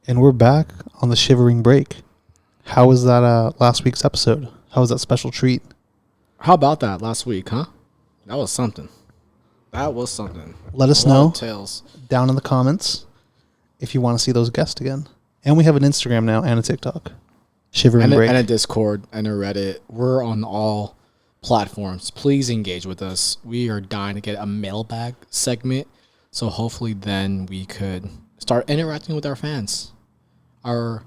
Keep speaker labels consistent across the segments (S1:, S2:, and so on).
S1: And we're back on the shivering break. How was that last week's episode? How was that special treat?
S2: How about that last week, huh? That was something.
S1: Let us know down in the comments if you want to see those guests again. And we have an Instagram now and a TikTok. Shivering break.
S2: And a Discord and a Reddit. We're on all platforms. Please engage with us. We are dying to get a mailbag segment. So hopefully then we could start interacting with our fans. I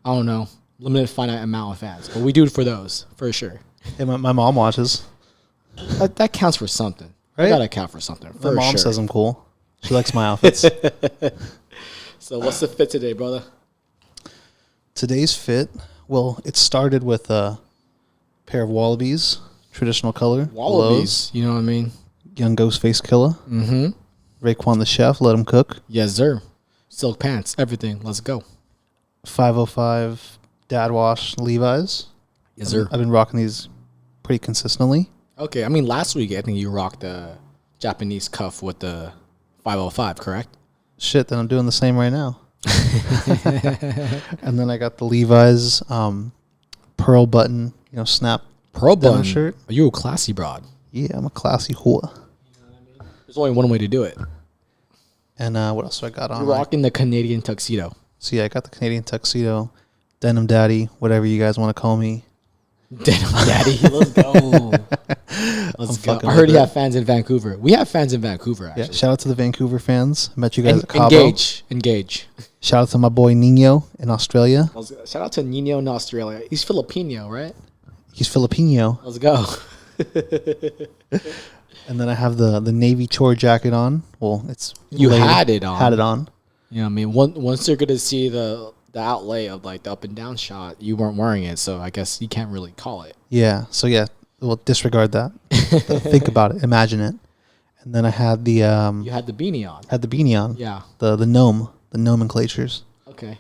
S2: don't know, limited finite amount of fans. But we do it for those, for sure.
S1: Hey, my mom watches.
S2: That counts for something.
S1: Right?
S2: I gotta count for something.
S1: My mom says I'm cool. She likes my outfits.
S2: So what's the fit today, brother?
S1: Today's fit, well, it started with a pair of Wallabies, traditional color.
S2: Wallabies, you know what I mean?
S1: Young Ghostface Killer.
S2: Mm-hmm.
S1: Raekwon the Chef, let him cook.
S2: Yes, sir. Silk pants, everything. Let's go.
S1: 505 Dad Wash Levi's.
S2: Yes, sir.
S1: I've been rocking these pretty consistently.
S2: Okay, I mean, last week I think you rocked the Japanese cuff with the 505, correct?
S1: Shit, then I'm doing the same right now. And then I got the Levi's pearl button, snap
S2: pearl button
S1: shirt.
S2: Are you a classy broad?
S1: Yeah, I'm a classy whore.
S2: There's only one way to do it.
S1: And what else do I got on?
S2: You're rocking the Canadian tuxedo.
S1: So yeah, I got the Canadian tuxedo, denim daddy, whatever you guys want to call me.
S2: Denim daddy, let's go. Let's go. I heard you have fans in Vancouver. We have fans in Vancouver, actually.
S1: Yeah, shout out to the Vancouver fans. I met you guys at Cabo.
S2: Engage.
S1: Shout out to my boy Nino in Australia.
S2: Shout out to Nino in Australia. He's Filipino, right?
S1: He's Filipino.
S2: Let's go.
S1: And then I have the Navy tour jacket on. Well,
S2: you had it on.
S1: Had it on.
S2: You know what I mean? Once you're going to see the outlay of like the up and down shot, you weren't wearing it, so I guess you can't really call it.
S1: Yeah. So yeah, well, disregard that. Think about it. Imagine it. And then I had the
S2: you had the beanie on.
S1: Had the beanie on.
S2: Yeah.
S1: The nomenclatures.
S2: Okay.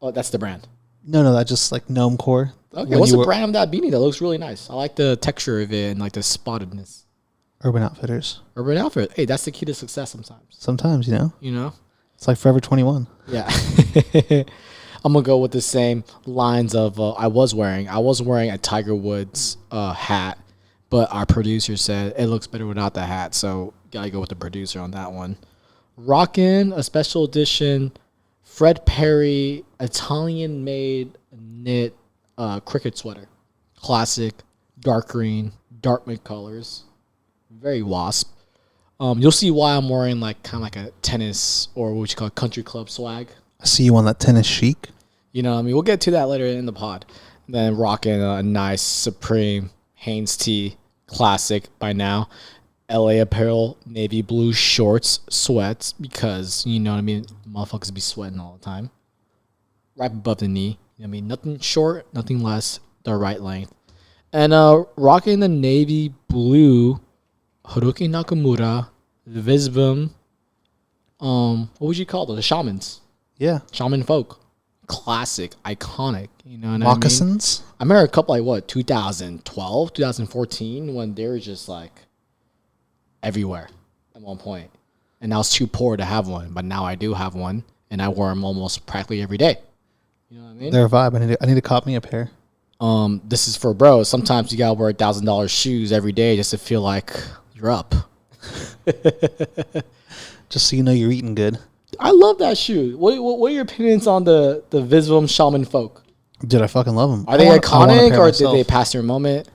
S2: Oh, that's the brand.
S1: No, that's just like gnome core.
S2: Okay. What's the brand of that beanie? That looks really nice. I like the texture of it and like the spottedness.
S1: Urban Outfitters.
S2: Urban Outfitters. Hey, that's the key to success sometimes.
S1: Sometimes,
S2: You know?
S1: It's like Forever 21.
S2: Yeah. I'm going to go with the same lines of I was wearing a Tiger Woods hat, but our producer said it looks better without the hat, so got to go with the producer on that one. Rockin' a special edition Fred Perry Italian-made knit cricket sweater. Classic, dark green, dark mid colors. Very wasp. You'll see why I'm wearing like kind of like a tennis or what you call country club swag.
S1: I see you on that tennis chic.
S2: You know what I mean? We'll get to that later in the pod. Then rocking a nice Supreme Hanes tee, classic by now. LA Apparel, navy blue shorts, sweats, because you know what I mean? Motherfuckers be sweating all the time. Right above the knee. You know what I mean? Nothing short, nothing less, the right length. And rocking the navy blue Haruki Nakamura, Visbum, what would you call those? The shamans.
S1: Yeah.
S2: Shaman folk. Classic, iconic. You know what
S1: Moccasins?
S2: I mean? I remember a couple 2012, 2014, when they were just like everywhere at one point. And I was too poor to have one, but now I do have one, and I wear them almost practically every day. You know what I mean?
S1: They're a vibe. I need to cop me a pair.
S2: This is for bros. Sometimes you gotta wear $1,000 shoes every day just to feel like you're up.
S1: Just so you know you're eating good.
S2: I love that shoe. What are your opinions on the Visbum Shaman Folk?
S1: Dude, I fucking love them.
S2: Are they iconic or did they pass their moment?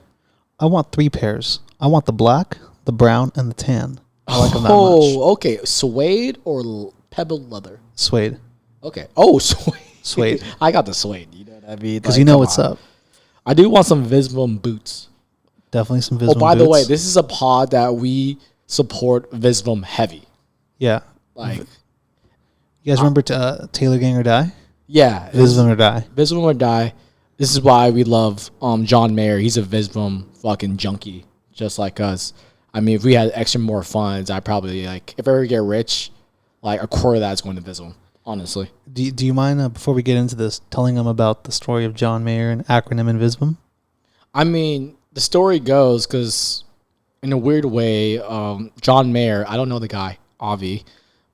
S1: I want 3 pairs. I want the black, the brown, and the tan. I like them that much.
S2: Oh, okay. Suede or pebbled leather?
S1: Suede.
S2: Okay. Oh, suede.
S1: Suede.
S2: I got the suede. You know what I mean?
S1: Because you know what's up.
S2: I do want some Visbum boots.
S1: Definitely some Visbum boots.
S2: Oh, by the way, this is a pod that we support Visbum heavy.
S1: Yeah.
S2: Like,
S1: you guys remember Taylor Gang or Die?
S2: Yeah.
S1: Visbum or Die.
S2: Visbum or Die. This is why we love John Mayer. He's a Visbum fucking junkie, just like us. I mean, if we had extra more funds, I'd probably, like, if I ever get rich, like, a quarter of that's going to Visbum, honestly.
S1: Do you mind, before we get into this, telling them about the story of John Mayer and acronym in Visbum?
S2: I mean, the story goes, because in a weird way, John Mayer, I don't know the guy, Avi,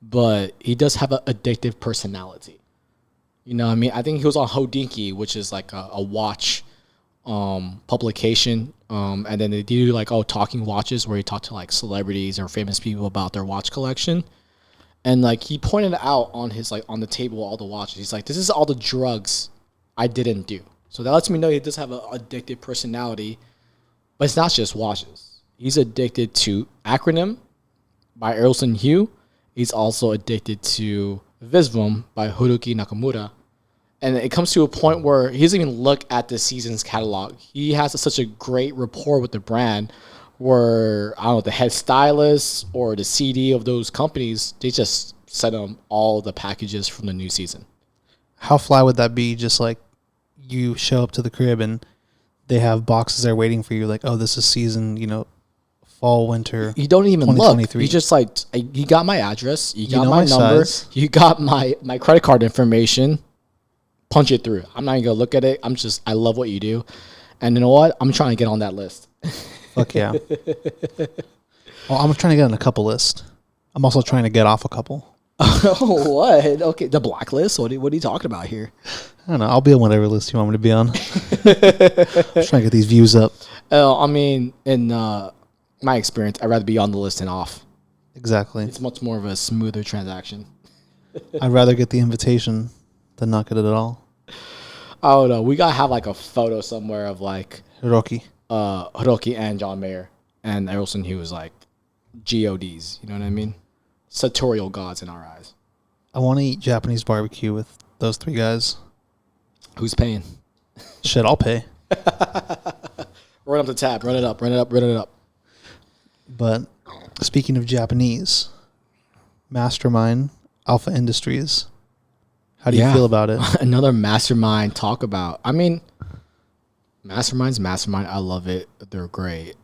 S2: but he does have an addictive personality. You know what I mean? I think he was on Hodinkee, which is like a watch publication. And then they do like talking watches where he talked to like celebrities or famous people about their watch collection. And like he pointed out on his like on the table all the watches. He's like, this is all the drugs I didn't do. So that lets me know he does have an addictive personality. But it's not just watches. He's addicted to Acronym by Errolson Hugh. He's also addicted to Visvum by Haruki Nakamura. And it comes to a point where he doesn't even look at the season's catalog. He has such a great rapport with the brand where, I don't know, the head stylist or the CD of those companies, they just send him all the packages from the new season.
S1: How fly would that be? Just like you show up to the crib and they have boxes there waiting for you. Like, oh, this is season, fall, winter.
S2: You don't even look. You just like, you got my address. You got my number. Size. You got my credit card information. Punch it through. I'm not even going to look at it. I love what you do. And you know what? I'm trying to get on that list.
S1: Fuck yeah. Well, I'm trying to get on a couple list. I'm also trying to get off a couple.
S2: Oh, what? Okay. The blacklist? What are you talking about here?
S1: I don't know. I'll be on whatever list you want me to be on. I'm just trying to get these views up.
S2: I mean, in my experience, I'd rather be on the list than off.
S1: Exactly.
S2: It's much more of a smoother transaction.
S1: I'd rather get the invitation than not get it at all.
S2: I don't know. We gotta have like a photo somewhere of like
S1: Hiroki
S2: and John Mayer and Errolson Hugh is like GODs. You know what I mean? Sartorial gods in our eyes.
S1: I want to eat Japanese barbecue with those three guys.
S2: Who's paying?
S1: Shit, I'll pay.
S2: Run up the tab. Run it up.
S1: But speaking of Japanese, Mastermind, Alpha Industries. How do you feel about it?
S2: Another Mastermind talk about. I mean, Mastermind. I love it. They're great.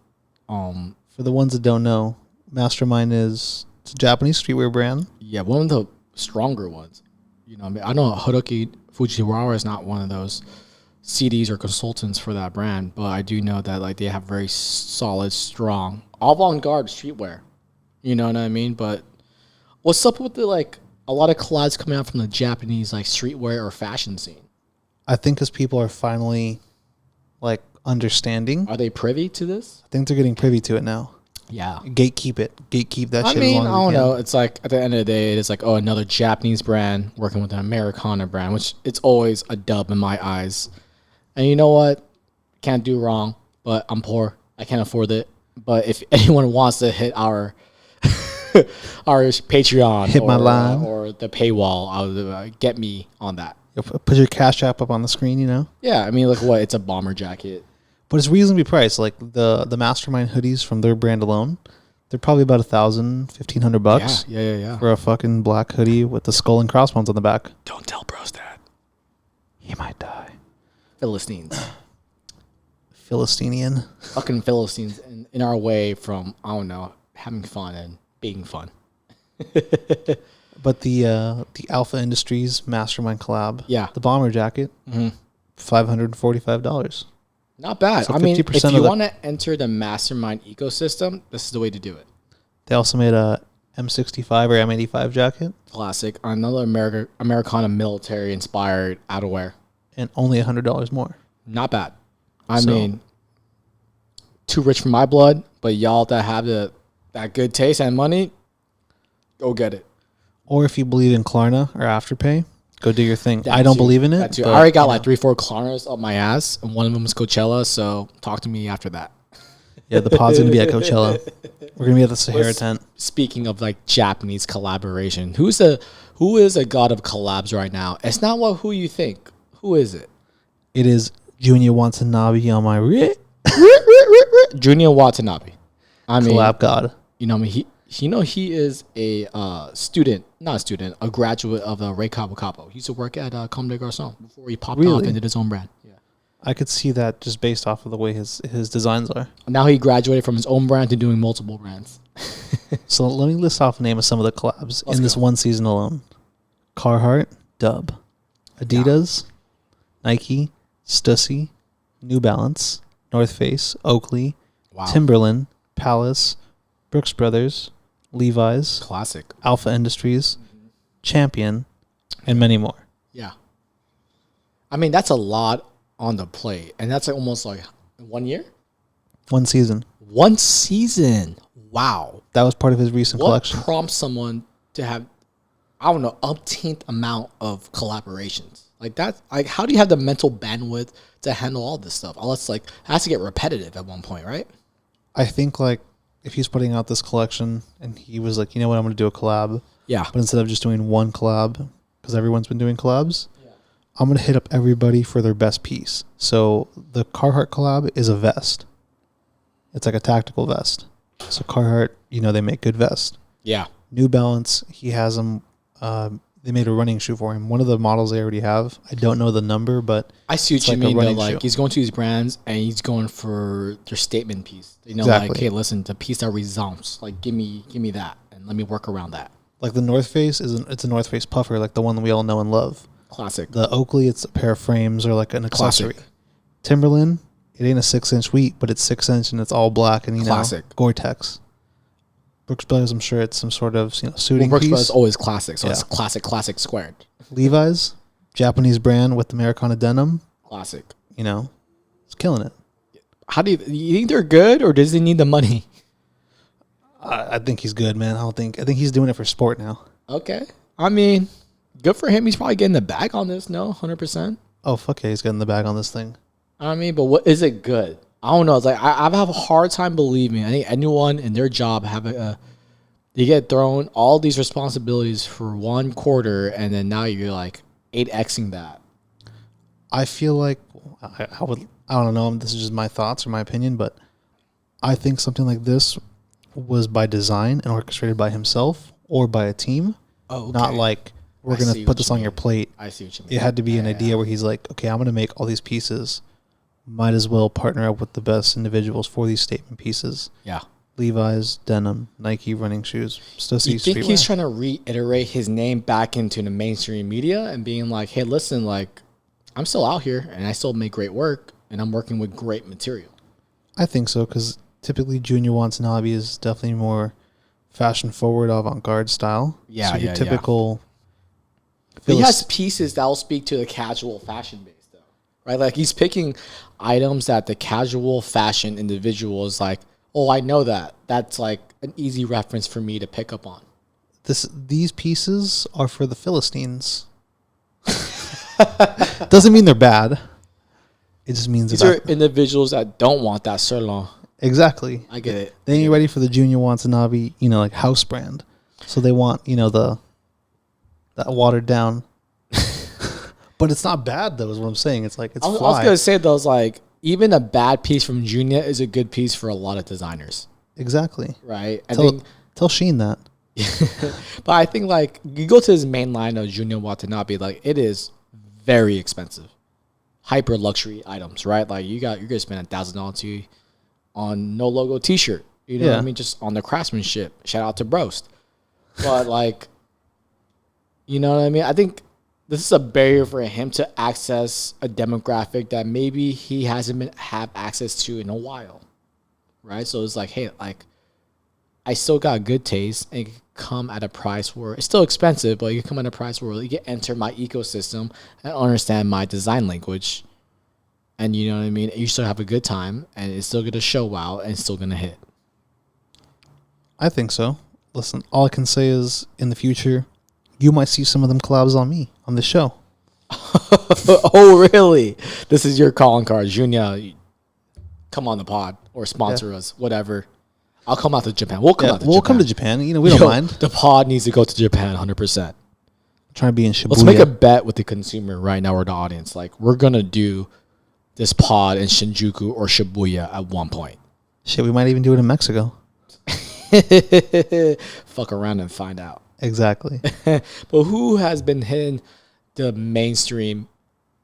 S1: For the ones that don't know, Mastermind it's a Japanese streetwear brand.
S2: Yeah, one of the stronger ones. You know, I know Haruki Fujiwara is not one of those CDs or consultants for that brand, but I do know that like they have very solid, strong, avant-garde streetwear. You know what I mean? But what's up with the like a lot of collabs coming out from the Japanese like streetwear or fashion scene?
S1: I think because people are finally like understanding.
S2: Are they privy to this?
S1: I think they're getting privy to it now.
S2: Yeah.
S1: Gatekeep that shit.
S2: I mean, I don't know. It's like at the end of the day, it's like, oh, another Japanese brand working with an Americana brand, which it's always a dub in my eyes. And you know what? Can't do wrong, but I'm poor. I can't afford it. But if anyone wants to hit our Patreon,
S1: hit my line
S2: or the paywall, I'll get me on that.
S1: Put your Cash App up on the screen,
S2: Yeah, I mean, look what it's a bomber jacket.
S1: But it's reasonably priced. Like the Mastermind hoodies from their brand alone, they're probably about $1,000-$1,500.
S2: Yeah.
S1: For a fucking black hoodie with the skull and crossbones on the back.
S2: Don't tell bros that.
S1: He might die.
S2: Philistines.
S1: Philistinian.
S2: Fucking Philistines in our way from, I don't know, having fun and being fun.
S1: But the Alpha Industries Mastermind collab, the bomber jacket, $545.
S2: Not bad.
S1: So
S2: I mean, if you want to enter the Mastermind ecosystem, this is the way to do it.
S1: They also made a M65 or M85 jacket.
S2: Classic. Another Americana military-inspired outerwear.
S1: And only $100 more.
S2: Not bad. I mean, too rich for my blood, but y'all that have that good taste and money, go get it.
S1: Or if you believe in Klarna or Afterpay, go do your thing. I don't believe in it.
S2: I already got like 3-4 Klarnas up my ass, and one of them was Coachella, so talk to me after that.
S1: Yeah, the pod's going to be at Coachella. We're going to be at the Sahara tent.
S2: Speaking of like Japanese collaboration, who is a god of collabs right now? It's not who you think. Who is it?
S1: It is Junya Watanabe on my
S2: Junya Watanabe. I mean,
S1: collab god.
S2: You know, I mean, he is a a graduate of Ray Cabo Capo. He used to work at Comme des Garçons before he popped off and did his own brand. Yeah,
S1: I could see that just based off of the way his designs are.
S2: Now he graduated from his own brand to doing multiple brands.
S1: So let me list off the name of some of the collabs in this one season alone. Carhartt, Dub, Adidas, Nike, Stussy, New Balance, North Face, Oakley, Timberland, Palace, Brooks Brothers, Levi's,
S2: classic,
S1: Alpha Industries, Champion, and many more.
S2: Yeah. I mean, that's a lot on the plate, and that's like almost like 1 year,
S1: One season.
S2: 1 season. Wow.
S1: That was part of his recent
S2: What
S1: collection.
S2: prompts someone to have, I don't know, umpteenth amount of collaborations like that? Like, how do you have the mental bandwidth to handle all this stuff? Unless like it has to get repetitive at one point, right?
S1: I think like if he's putting out this collection and he was like, you know what, I'm going to do a collab.
S2: Yeah.
S1: But instead of just doing one collab, because everyone's been doing collabs, I'm going to hit up everybody for their best piece. So the Carhartt collab is a vest. It's like a tactical vest. So Carhartt, you know, they make good vests.
S2: Yeah.
S1: New Balance, he has them. They made a running shoe for him. One of the models they already have. I don't know the number, but
S2: I see what you mean. Though, like he's going to these brands and he's going for their statement piece. You know,
S1: exactly.
S2: Like, hey, listen, the piece that resounds. Like, give me that, and let me work around that.
S1: Like the North Face it's a North Face puffer, like the one that we all know and love.
S2: Classic.
S1: The Oakley, it's a pair of frames or like an accessory.
S2: Classic.
S1: Timberland, it ain't a 6-inch wheat, but it's 6-inch and it's all black and
S2: Classic.
S1: Gore-Tex. Brooks Brothers, I'm sure it's some sort of suiting
S2: Brooks
S1: piece.
S2: Brothers is always classic, so it's classic squared.
S1: Levi's, Japanese brand with Americana denim.
S2: Classic.
S1: It's killing it.
S2: How do you think they're good, or does he need the money?
S1: I think he's good, man. I think he's doing it for sport now.
S2: Okay. I mean, good for him. He's probably getting the bag on this. No, 100%.
S1: Oh, fuck yeah, he's getting the bag on this thing.
S2: I mean, but what is it good? I don't know. It's like I have a hard time believing. I think anyone in their job they get thrown all these responsibilities for 1 quarter, and then now you're like 8xing that.
S1: I feel like I don't know. This is just my thoughts or my opinion, but I think something like this was by design and orchestrated by himself or by a team.
S2: Oh, okay.
S1: Not like we're going to put this on your plate.
S2: I see what you mean.
S1: It had to be an idea where he's like, okay, I'm going to make all these pieces. Might as well partner up with the best individuals for these statement pieces.
S2: Yeah.
S1: Levi's, denim, Nike running shoes.
S2: You think he's trying to reiterate his name back into the mainstream media and being like, hey, listen, like, I'm still out here and I still make great work and I'm working with great material?
S1: I think so, because typically Junior Watanabe is definitely more fashion forward, avant-garde style.
S2: Yeah,
S1: so your typical.
S2: He has pieces that will speak to the casual fashion base, though, right? Like he's picking items that the casual fashion individual is like, oh, I know that. That's like an easy reference for me to pick up on.
S1: These pieces are for the Philistines. Doesn't mean they're bad. It just means
S2: these are individuals that don't want that sirloin.
S1: Exactly.
S2: I get it.
S1: They ain't ready for the Junior Watanabe, like house brand. So they want, that watered down. But it's not bad though, is what I'm saying. It's like it's fly.
S2: I was gonna say though, it's like even a bad piece from Junior is a good piece for a lot of designers.
S1: Exactly.
S2: Right.
S1: Tell Sheen that.
S2: But I think like you go to his main line of Junior Watanabe, like it is very expensive, hyper luxury items, right? Like you're gonna spend $1,000 on no logo T-shirt, what I mean, just on the craftsmanship. Shout out to Brost, but like, you know what I mean? I think this is a barrier for him to access a demographic that maybe he hasn't have access to in a while, right? So it's like, hey, like I still got good taste and it can come at a price where it's still expensive, but you can come at a price where you can enter my ecosystem and understand my design language. And you know what I mean? You still have a good time and it's still going to show wow and it's still going to hit.
S1: I think so. Listen, all I can say is in the future, you might see some of them collabs on me on the show.
S2: Oh, really? This is your calling card. Junior, come on the pod or sponsor us, whatever. I'll come out to Japan. We'll come to
S1: Japan. We don't mind.
S2: The pod needs to go to Japan 100%.
S1: Trying to be in Shibuya.
S2: Let's make a bet with the consumer right now or the audience. Like, we're going to do this pod in Shinjuku or Shibuya at one point.
S1: Shit, we might even do it in Mexico.
S2: Fuck around and find out.
S1: Exactly.
S2: But who has been hitting the mainstream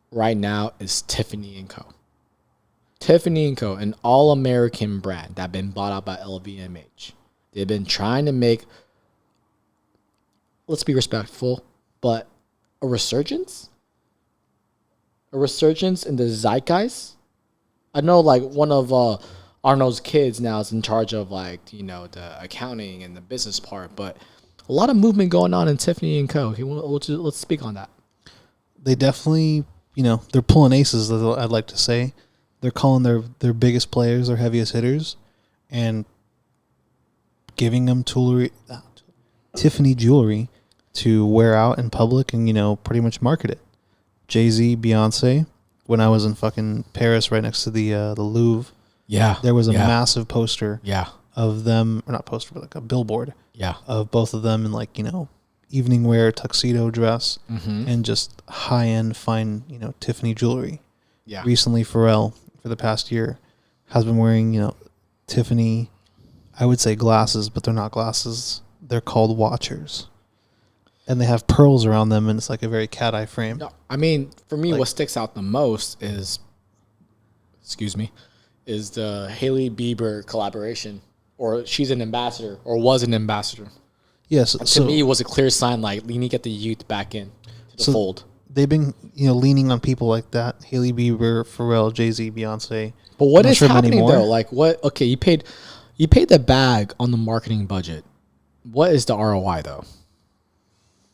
S2: right now is Tiffany & Co. Tiffany & Co., an all-American brand that been bought out by LVMH. They've been trying to make, let's be respectful, but a resurgence? A resurgence in the zeitgeist? I know like one of Arnold's kids now is in charge of like, the accounting and the business part, but a lot of movement going on in Tiffany & Co. Let's speak on that.
S1: They definitely they're pulling aces. I'd like to say they're calling their biggest players, their heaviest hitters, and giving them Tiffany jewelry to wear out in public and pretty much market it. Jay-Z, Beyonce. When I was in fucking Paris, right next to the Louvre, there was a massive poster of them, or not poster, but like a billboard of both of them in like evening wear, tuxedo dress, and just high end, fine Tiffany jewelry. Yeah. Recently, Pharrell for the past year has been wearing Tiffany. I would say glasses, but they're not glasses. They're called watchers. And they have pearls around them, and it's like a very cat eye frame.
S2: No, I mean, for me, what sticks out the most is the Hailey Bieber collaboration, or she's an ambassador, or was an ambassador.
S1: Yes,
S2: to me, it was a clear sign like we need to get the youth back in to the fold.
S1: They've been leaning on people like that: Hailey Bieber, Pharrell, Jay-Z, Beyonce.
S2: But what is happening though? Like what? Okay, you paid the bag on the marketing budget. What is the ROI though?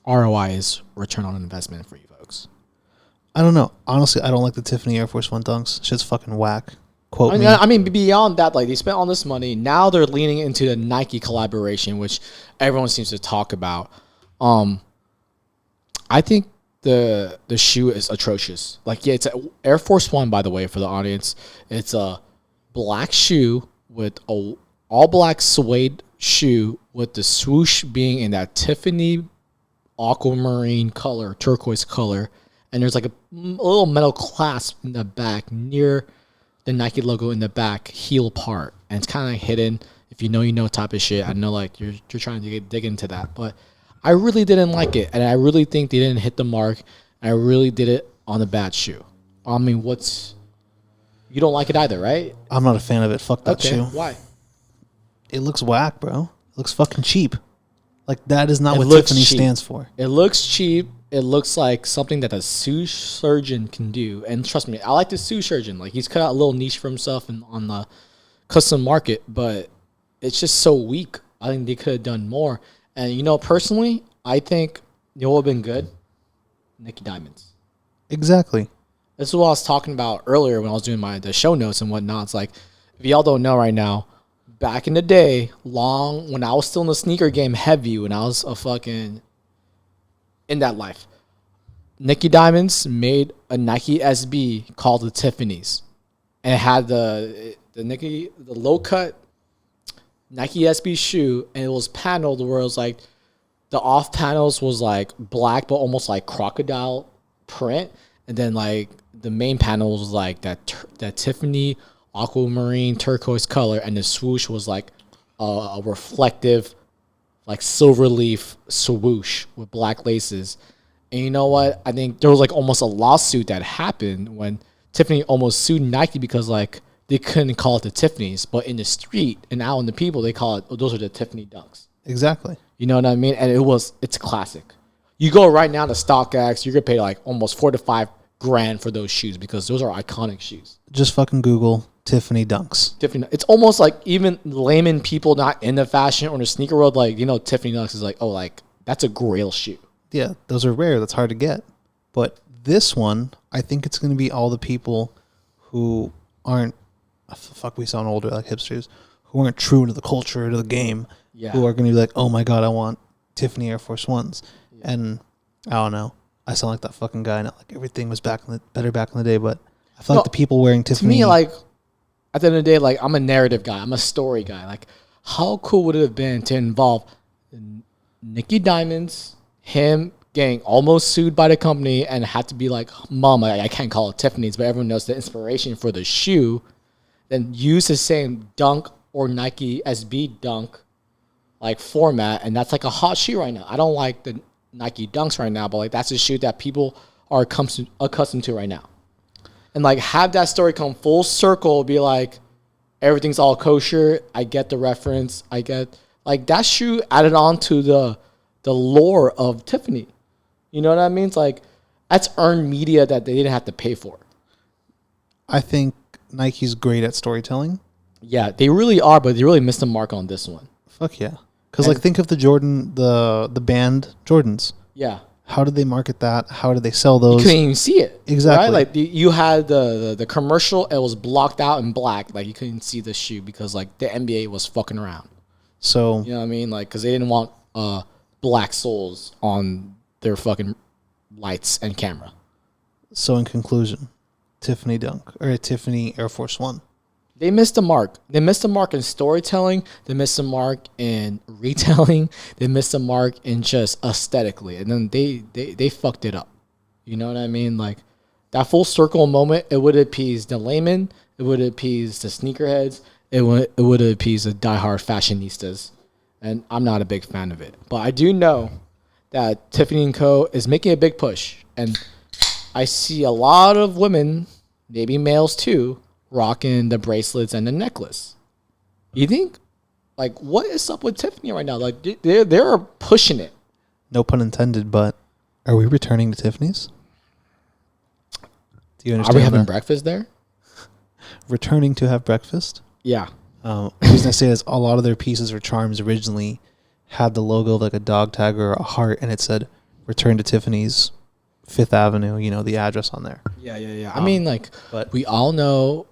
S2: ROI is return on investment for you folks.
S1: I don't know. Honestly, I don't like the Tiffany Air Force One dunks. Shit's fucking whack. Quote me.
S2: I mean, beyond that, like they spent all this money. Now they're leaning into the Nike collaboration, which everyone seems to talk about. I think the shoe is atrocious. Like, yeah, it's an Air Force One, by the way, for the audience. It's a black shoe with a all black suede shoe with the swoosh being in that Tiffany aquamarine color, turquoise color, and there's like a little metal clasp in the back near the Nike logo in the back heel part, and it's kind of hidden. If you know type of shit. I know like you're trying to dig into that, but I really didn't like it, and I really think they didn't hit the mark. I really did it on a bad shoe. I mean, you don't like it either, right?
S1: I'm not a fan of it. Fuck that shoe.
S2: Why?
S1: It looks whack, bro. It looks fucking cheap. Like, that is not what Tiffany stands for.
S2: It looks cheap. It looks like something that a shoe surgeon can do. And trust me, I like the shoe surgeon. Like, he's cut out a little niche for himself on the custom market, but it's just so weak. I think they could have done more. And, personally, I think what would have been good? Nicky Diamonds.
S1: Exactly.
S2: This is what I was talking about earlier when I was doing the show notes and whatnot. It's like, if y'all don't know right now, back in the day, when I was still in the sneaker game heavy, when I was in that life, Nicky Diamonds made a Nike SB called the Tiffany's, and it had the low cut Nike SB shoe, and it was paneled where it was like the off panels was like black but almost like crocodile print, and then like the main panel was like that Tiffany aquamarine turquoise color, and the swoosh was like a reflective like silver leaf swoosh with black laces. And you know what? I think there was like almost a lawsuit that happened when Tiffany almost sued Nike because like they couldn't call it the Tiffany's, but in the street and out in the people they call it, those are the Tiffany dunks.
S1: Exactly.
S2: You know what I mean? And it's classic. You go right now to StockX, you're gonna pay like almost $4,000 to $5,000 for those shoes because those are iconic shoes.
S1: Just fucking Google Tiffany dunks.
S2: Tiffany. It's almost like even layman people not in the fashion or the sneaker world, like Tiffany dunks is like, oh, like that's a grail shoe.
S1: Yeah, those are rare. That's hard to get. But this one, I think it's going to be all the people who aren't, we sound older like hipsters, who aren't true to the culture, to the game, who are going to be like, oh my God, I want Tiffany Air Force Ones. Yeah. And I don't know. I sound like that fucking guy. Not like everything was better back in the day, but I feel like the people wearing Tiffany.
S2: To me, like, at the end of the day, like, I'm a narrative guy. I'm a story guy. Like, how cool would it have been to involve Nicky Diamonds, him getting almost sued by the company and had to be like, Mom, I can't call it Tiffany's, but everyone knows the inspiration for the shoe, then use the same dunk or Nike SB dunk like format, and that's like a hot shoe right now. I don't like the Nike dunks right now, but like that's a shoe that people are accustomed to right now. And like have that story come full circle, be like everything's all kosher. I get the reference. I get like that shoe added on to the lore of Tiffany. You know what I mean? It's like that's earned media that they didn't have to pay for.
S1: I think Nike's great at storytelling.
S2: Yeah, they really are, but they really missed the mark on this one.
S1: Fuck yeah. Because like think of the band Jordans.
S2: Yeah.
S1: How did they market that? How did they sell
S2: You
S1: those?
S2: couldn't even see it.
S1: Exactly.
S2: Right? Like you had the commercial. It was blocked out in black. Like you couldn't see the shoe because like the NBA was fucking around.
S1: So
S2: You know what I mean? Like because they didn't want black soles on their fucking lights and camera.
S1: So in conclusion, Tiffany Dunk or Tiffany Air Force One.
S2: They missed the mark. They missed the mark in storytelling. They missed the mark in retelling. They missed the mark in just aesthetically. And then they fucked it up. You know what I mean? Like that full circle moment, it would appease the layman. It would appease the sneakerheads. It would appease the diehard fashionistas. And I'm not a big fan of it. But I do know that Tiffany & Co. is making a big push. And I see a lot of women, maybe males too, rocking the bracelets and the necklace. You think, like, what is up with Tiffany right now? Like, they're pushing it.
S1: No pun intended, but are we returning to Tiffany's? Do you understand?
S2: Are we having
S1: that?
S2: breakfast there?
S1: Returning to have breakfast?
S2: Yeah.
S1: The reason I say is a lot of their pieces or charms originally had the logo of like a dog tag or a heart, and it said "Return to Tiffany's, 5th Avenue." You know, the address on there.
S2: Yeah. I mean, like,
S1: but
S2: we all know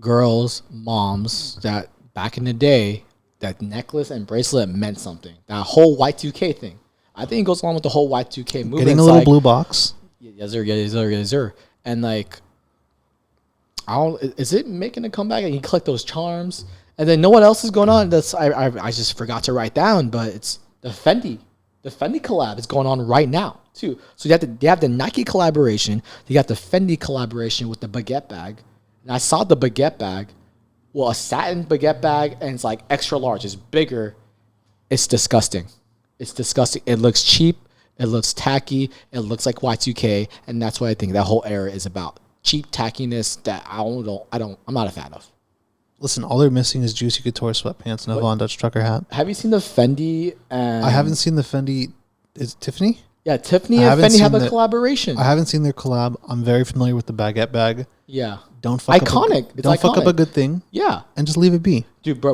S2: girls, moms, that back in the day, that necklace and bracelet meant something. That whole Y2K thing. I think it goes along with the whole Y2K movement.
S1: getting a little blue box.
S2: Yes, sir. And like, is it making a comeback? And you collect those charms, and then know what else is going on? That's I just forgot to write down, but it's the Fendi collab is going on right now too. So they have the Nike collaboration. You got the Fendi collaboration with the baguette bag, and I saw the baguette bag. Well, a satin baguette bag, and it's like extra large. It's bigger. It's disgusting. It looks cheap. It looks tacky. It looks like Y2K, and that's what I think that whole era is about. Cheap tackiness that I'm not a fan of.
S1: Listen, all they're missing is Juicy Couture sweatpants and a Von Dutch trucker hat.
S2: Have you seen the Fendi?
S1: I haven't seen the Fendi. Is it Tiffany?
S2: Yeah, Tiffany and Fendi have a collaboration.
S1: I haven't seen their collab. I'm very familiar with the baguette bag.
S2: Yeah.
S1: Don't fuck
S2: iconic.
S1: Don't fuck up a good thing.
S2: Yeah.
S1: And just leave it be.
S2: Dude, bro.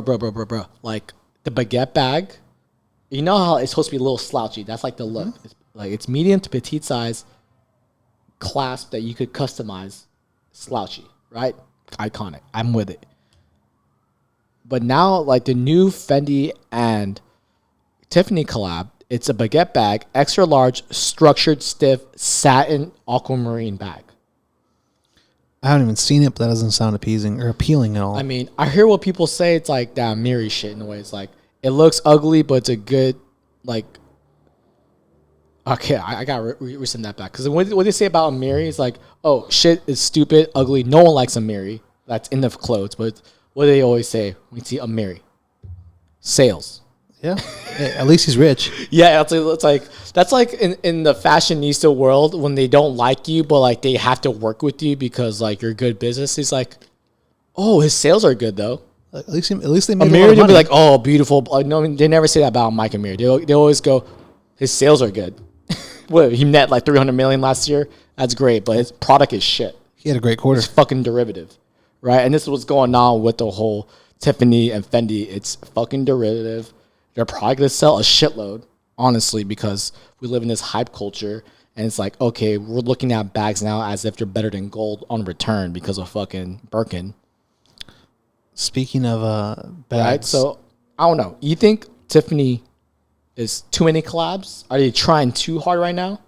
S2: Like the baguette bag, you know how it's supposed to be a little slouchy. That's like the look. Mm-hmm. It's medium to petite size clasp that you could customize. Slouchy, right? Iconic. I'm with it. But now, like the new Fendi and Tiffany collab, it's a baguette bag, extra large, structured, stiff, satin aquamarine bag.
S1: I haven't even seen it, but that doesn't sound appeasing or appealing at all.
S2: I mean, I hear what people say. It's like that Miri shit in a way. It's like, it looks ugly, but it's a good, like, okay, I got to resend that back. Because what they say about Amiri is like, oh, shit is stupid, ugly. No one likes Amiri. That's in the clothes. But what do they always say when you see Amiri? Sales.
S1: Yeah. At least he's rich.
S2: Yeah, that's like in the fashionista world when they don't like you, but like they have to work with you because like you're good business. He's like, oh, his sales are good though.
S1: At least they made
S2: Amiri
S1: a lot of
S2: would
S1: money.
S2: be like, oh, beautiful. No, they never say that about Mike Amiri. They always go, his sales are good. What, he net like 300 million last year. That's great, but his product is shit.
S1: He had a great quarter.
S2: It's fucking derivative, right? And this is what's going on with the whole Tiffany and Fendi. It's fucking derivative. They're probably gonna sell a shitload, honestly, because we live in this hype culture, and it's like, okay, we're looking at bags now as if they're better than gold on return because of fucking Birkin.
S1: Speaking of bags,
S2: Right? So I don't know. You think Tiffany is too many collabs? Are they trying too hard right now?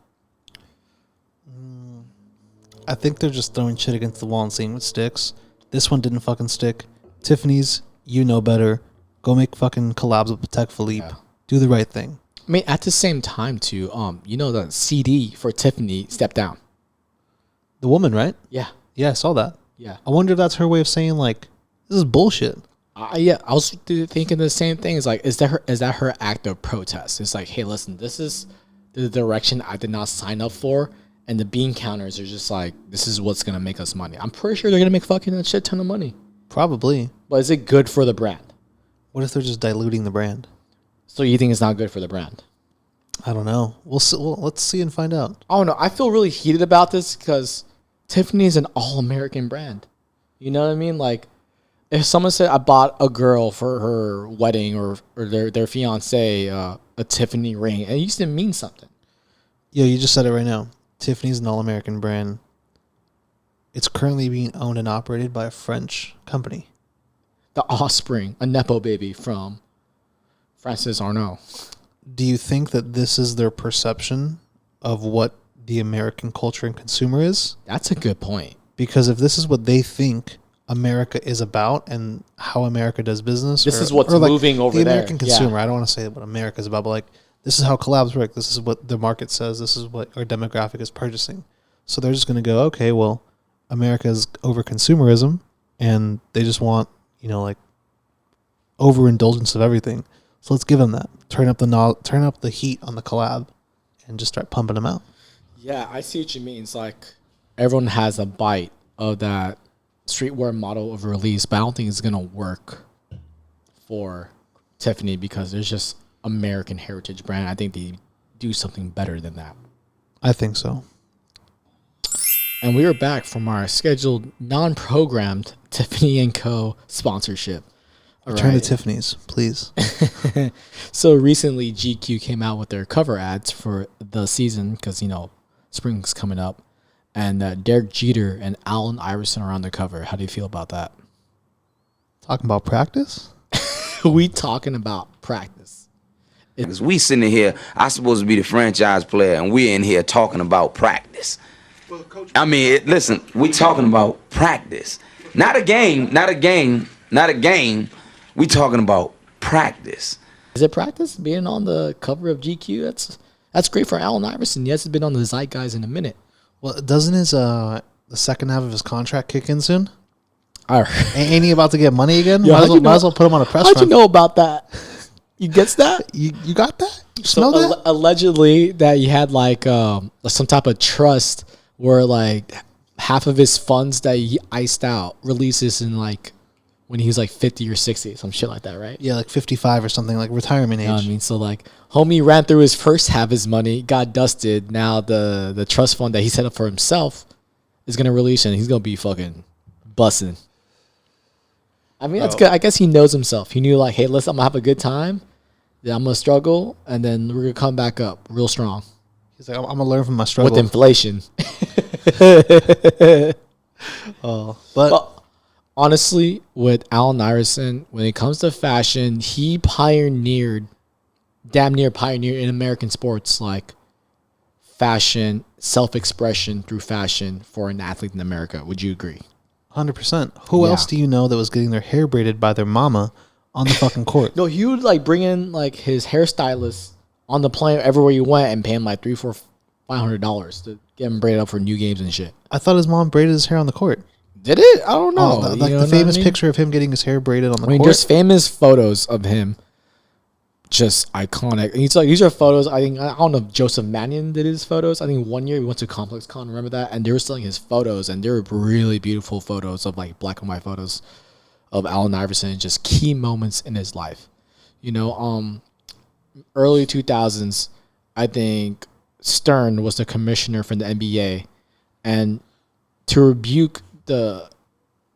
S1: I think they're just throwing shit against the wall and seeing what sticks. This one didn't fucking stick. Tiffany's, you know better. Go make fucking collabs with Patek Philippe. Yeah. Do the right thing.
S2: I mean, at the same time, too, you know, the CD for Tiffany stepped down.
S1: The woman, right?
S2: Yeah.
S1: Yeah, I saw that.
S2: Yeah.
S1: I wonder if that's her way of saying, like, this is bullshit.
S2: Yeah, I was thinking the same thing. It's like, is that her act of protest? It's like, hey, listen, this is the direction I did not sign up for, and the bean counters are just like, this is what's gonna make us money. I'm pretty sure they're gonna make fucking a shit ton of money.
S1: Probably.
S2: But is it good for the brand?
S1: What if they're just diluting the brand?
S2: So you think it's not good for the brand?
S1: I don't know. We'll see. Well, let's see and find out.
S2: I don't know. I feel really heated about this because Tiffany is an all-American brand. You know what I mean? Like, if someone said I bought a girl for her wedding or their fiance a Tiffany ring, it used to mean something.
S1: Yeah, you just said it right now. Tiffany's an all-American brand. It's currently being owned and operated by a French company.
S2: The offspring, a Nepo baby from Francis Arnault.
S1: Do you think that this is their perception of what the American culture and consumer is?
S2: That's a good point.
S1: Because if this is what they think America is about and how America does business,
S2: this is what's moving over
S1: the
S2: there.
S1: American consumer. I don't want to say what America is about, but like this is how collabs work. This is what the market says. This is what our demographic is purchasing. So they're just going to go, okay, well, America is over consumerism, and they just want like overindulgence of everything. So let's give them that. Turn up the heat on the collab, and just start pumping them out.
S2: Yeah, I see what you mean. It's like everyone has a bite of that streetwear model of release, but I don't think it's gonna work for Tiffany because there's just American heritage brand. I think they do something better than that.
S1: I think so.
S2: And we are back from our scheduled non-programmed Tiffany & Co. sponsorship.
S1: Return to Tiffany's, please.
S2: So recently, GQ came out with their cover ads for the season because, spring's coming up. And Derek Jeter and Allen Iverson are on the cover. How do you feel about that?
S1: Talking about practice?
S2: We talking about practice.
S3: Because we sitting here, I'm supposed to be the franchise player, and we're in here talking about practice. I mean, listen, we talking about practice. Not a game. We talking about practice.
S2: Is it practice being on the cover of GQ? That's great for Allen Iverson. He hasn't been on the Zeitgeist in a minute.
S1: Well, doesn't his the second half of his contract kick in soon?
S2: Right.
S1: Ain't he about to get money again?
S2: Yo,
S1: might as well put him on a press
S2: How'd
S1: run.
S2: you know about that? You gets that?
S1: You got that? You
S2: So
S1: know that?
S2: allegedly that he had like some type of trust where like half of his funds that he iced out releases in like when he was like 50 or 60, some shit like that, right?
S1: Yeah, like 55 or something, like retirement age.
S2: You know what I mean? So like homie ran through his first half of his money, got dusted. Now the trust fund that he set up for himself is gonna release and he's gonna be fucking busting. I mean, that's good. I guess he knows himself. He knew like, hey, listen, I'm gonna have a good time. Yeah, I'm gonna struggle, and then we're gonna come back up real strong.
S1: He's like, I'm gonna learn from my struggle
S2: with inflation. But honestly, with Allen Iverson, when it comes to fashion, he damn near pioneered in American sports, like fashion, self-expression through fashion for an athlete in America. Would you agree?
S1: 100%. Who else do you know that was getting their hair braided by their mama on the fucking court?
S2: No, he would like bring in like his hairstylist on the plane everywhere you went and pay him like $300-$500 to get him braided up for new games and shit.
S1: I thought his mom braided his hair on the court.
S2: Did it? I don't know.
S1: The famous picture of him getting his hair braided on the court.
S2: There's famous photos of him, just iconic. And these are photos. I don't know if Joseph Mannion did his photos. I think one year we went to Complex Con. Remember that? And they were selling his photos, and they were really beautiful photos of like black and white photos of Allen Iverson, just key moments in his life. Early 2000s, I think Stern was the commissioner for the NBA, and to rebuke the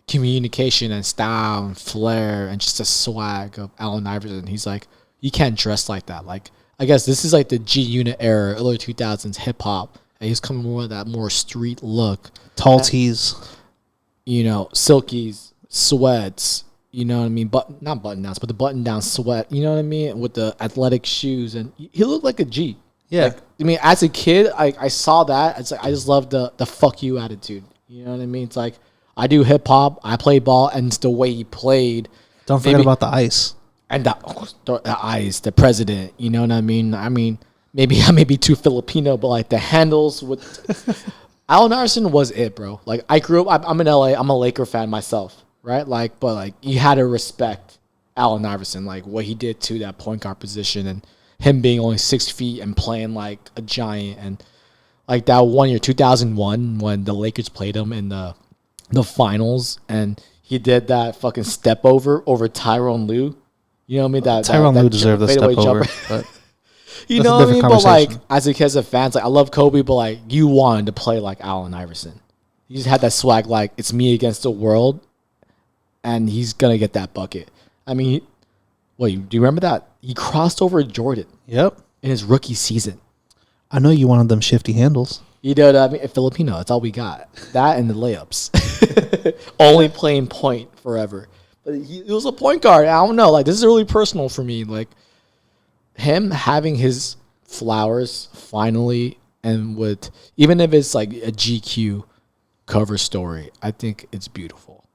S2: communication and style and flair and just the swag of Allen Iverson, he's like, you can't dress like that. Like, I guess this is like the G Unit era, early 2000s hip hop, and he's coming more with that more street look,
S1: tall tees,
S2: silkies, sweats. You know what I mean? Not button downs, but the button down sweat. You know what I mean? With the athletic shoes, and he looked like a G.
S1: Yeah.
S2: Like, I mean, as a kid, I saw that. It's like I just love the fuck you attitude. You know what I mean? It's like I do hip hop, I play ball, and it's the way he played.
S1: Don't forget about the ice.
S2: And the ice, the president. You know what I mean? I mean, maybe I may be too Filipino, but like the handles with Allen Iverson was it, bro. Like I grew up. I'm in LA. I'm a Laker fan myself, right? Like, but like you had to respect Allen Iverson, like what he did to that point guard position, and him being only 6 feet and playing like a giant, and like that one year, 2001, when the Lakers played him in the finals, and he did that fucking step over Tyrone Lue. You know what I mean? That
S1: Tyrone Lue deserved the step over. But
S2: you know what I mean? But like, as a fans, like I love Kobe, but like you wanted to play like Allen Iverson. He just had that swag, like it's me against the world, and he's gonna get that bucket. I mean, do you remember that he crossed over Jordan?
S1: Yep.
S2: In his rookie season.
S1: I know you wanted them shifty handles.
S2: You know what I mean? Filipino, that's all we got. That and the layups. Only playing point forever. But he was a point guard. I don't know. Like, this is really personal for me. Like, him having his flowers finally, and with, even if it's like a GQ cover story, I think it's beautiful.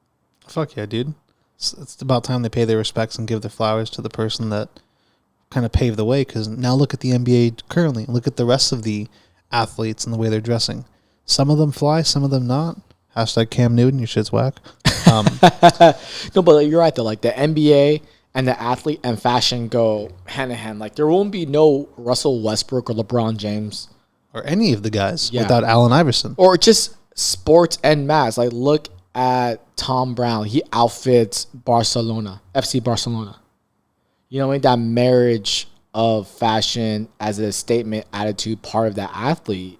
S1: Fuck yeah, dude. It's about time they pay their respects and give their flowers to the person that kind of paved the way. Because now look at the NBA currently. Look at the rest of the athletes and the way they're dressing. Some of them fly, some of them not. Hashtag Cam Newton, your shit's whack.
S2: No, but you're right though. Like the NBA and the athlete and fashion go hand in hand. Like there won't be no Russell Westbrook or LeBron James
S1: Or any of the guys without Allen Iverson.
S2: or just sports and mass. Like look at Tom Brown. He outfits Barcelona, FC Barcelona. You know what I mean? That marriage of fashion as a statement, attitude, part of that athlete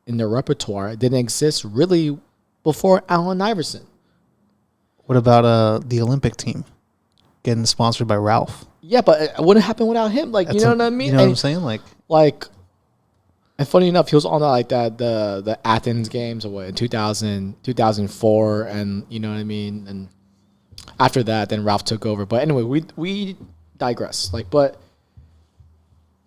S2: in their repertoire didn't exist really before Allen Iverson.
S1: What about the Olympic team getting sponsored by Ralph?
S2: Yeah, but it wouldn't happen without him. Like, you know what I mean?
S1: You know what I'm saying? Like,
S2: and funny enough, he was on the Athens games or what in 2004, and you know what I mean. And after that, then Ralph took over. But anyway, we digress. Like, but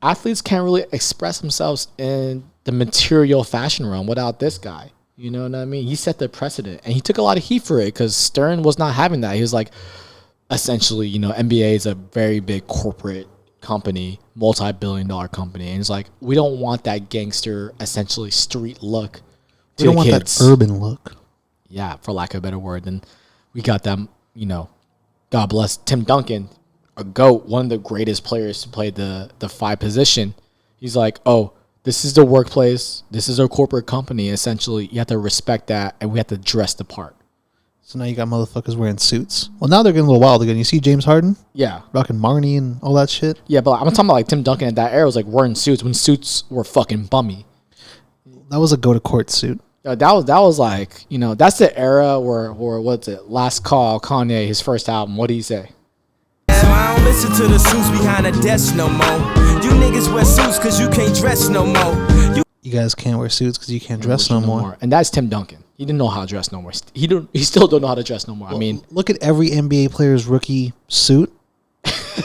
S2: athletes can't really express themselves in the material fashion realm without this guy. You know what I mean? He set the precedent, and he took a lot of heat for it because Stern was not having that. He was like, essentially, you know, NBA is a very big corporate company, multi-billion-dollar company, and it's like, we don't want that gangster, essentially street look.
S1: We don't want that urban look.
S2: Yeah, for lack of a better word. And we got them, you know, God bless Tim Duncan, a GOAT, one of the greatest players to play the 5 position. He's like, oh, this is the workplace. This is a corporate company. Essentially, you have to respect that, and we have to dress the part.
S1: So now you got motherfuckers wearing suits. Well, now they're getting a little wild again. You see James Harden?
S2: Yeah.
S1: Rocking Marnie and all that shit?
S2: Yeah, but I'm talking about like Tim Duncan at that era was like wearing suits when suits were fucking bummy.
S1: That was a go-to-court suit.
S2: That was like, you know, that's the era where what's it? Last Call, Kanye, his first album. What do you say?
S4: So I don't listen to the suits behind the desk no more. You niggas wear suits cause you can't dress no more.
S1: You guys can't wear suits because you can't dress no more.
S2: And that's Tim Duncan. He didn't know how to dress no more. He still don't know how to dress no more.
S1: Well,
S2: I mean,
S1: look at every NBA player's rookie suit.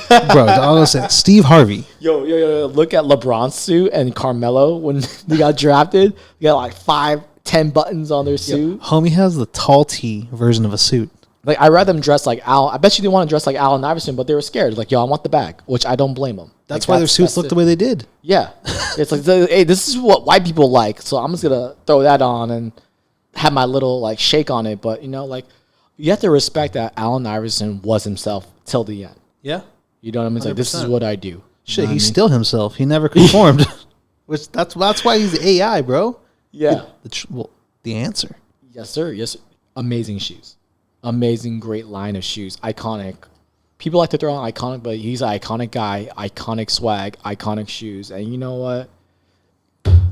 S1: Bro, I was saying, Steve Harvey.
S2: Yo, look at LeBron's suit and Carmelo when they got drafted. They got like 5-10 buttons on their suit.
S1: Homie has the tall tee version of a suit.
S2: Like, I'd rather them dress like Al. I bet you they want to dress like Allen Iverson, but they were scared. Like, yo, I want the bag, which I don't blame them.
S1: That's why their suits look the way they did.
S2: Yeah. It's like, hey, this is what white people like, so I'm just going to throw that on and have my little, like, shake on it. But, you know, like, you have to respect that Allen Iverson was himself till the end.
S1: Yeah.
S2: You know what I mean? It's like, this is what I do.
S1: Shit, he's still himself. He never conformed. Which that's why he's the AI, bro.
S2: Yeah.
S1: The answer.
S2: Yes, sir. Yes, sir. Amazing shoes. Amazing, great line of shoes. Iconic. People like to throw on iconic, but he's an iconic guy, iconic swag, iconic shoes. And you know what?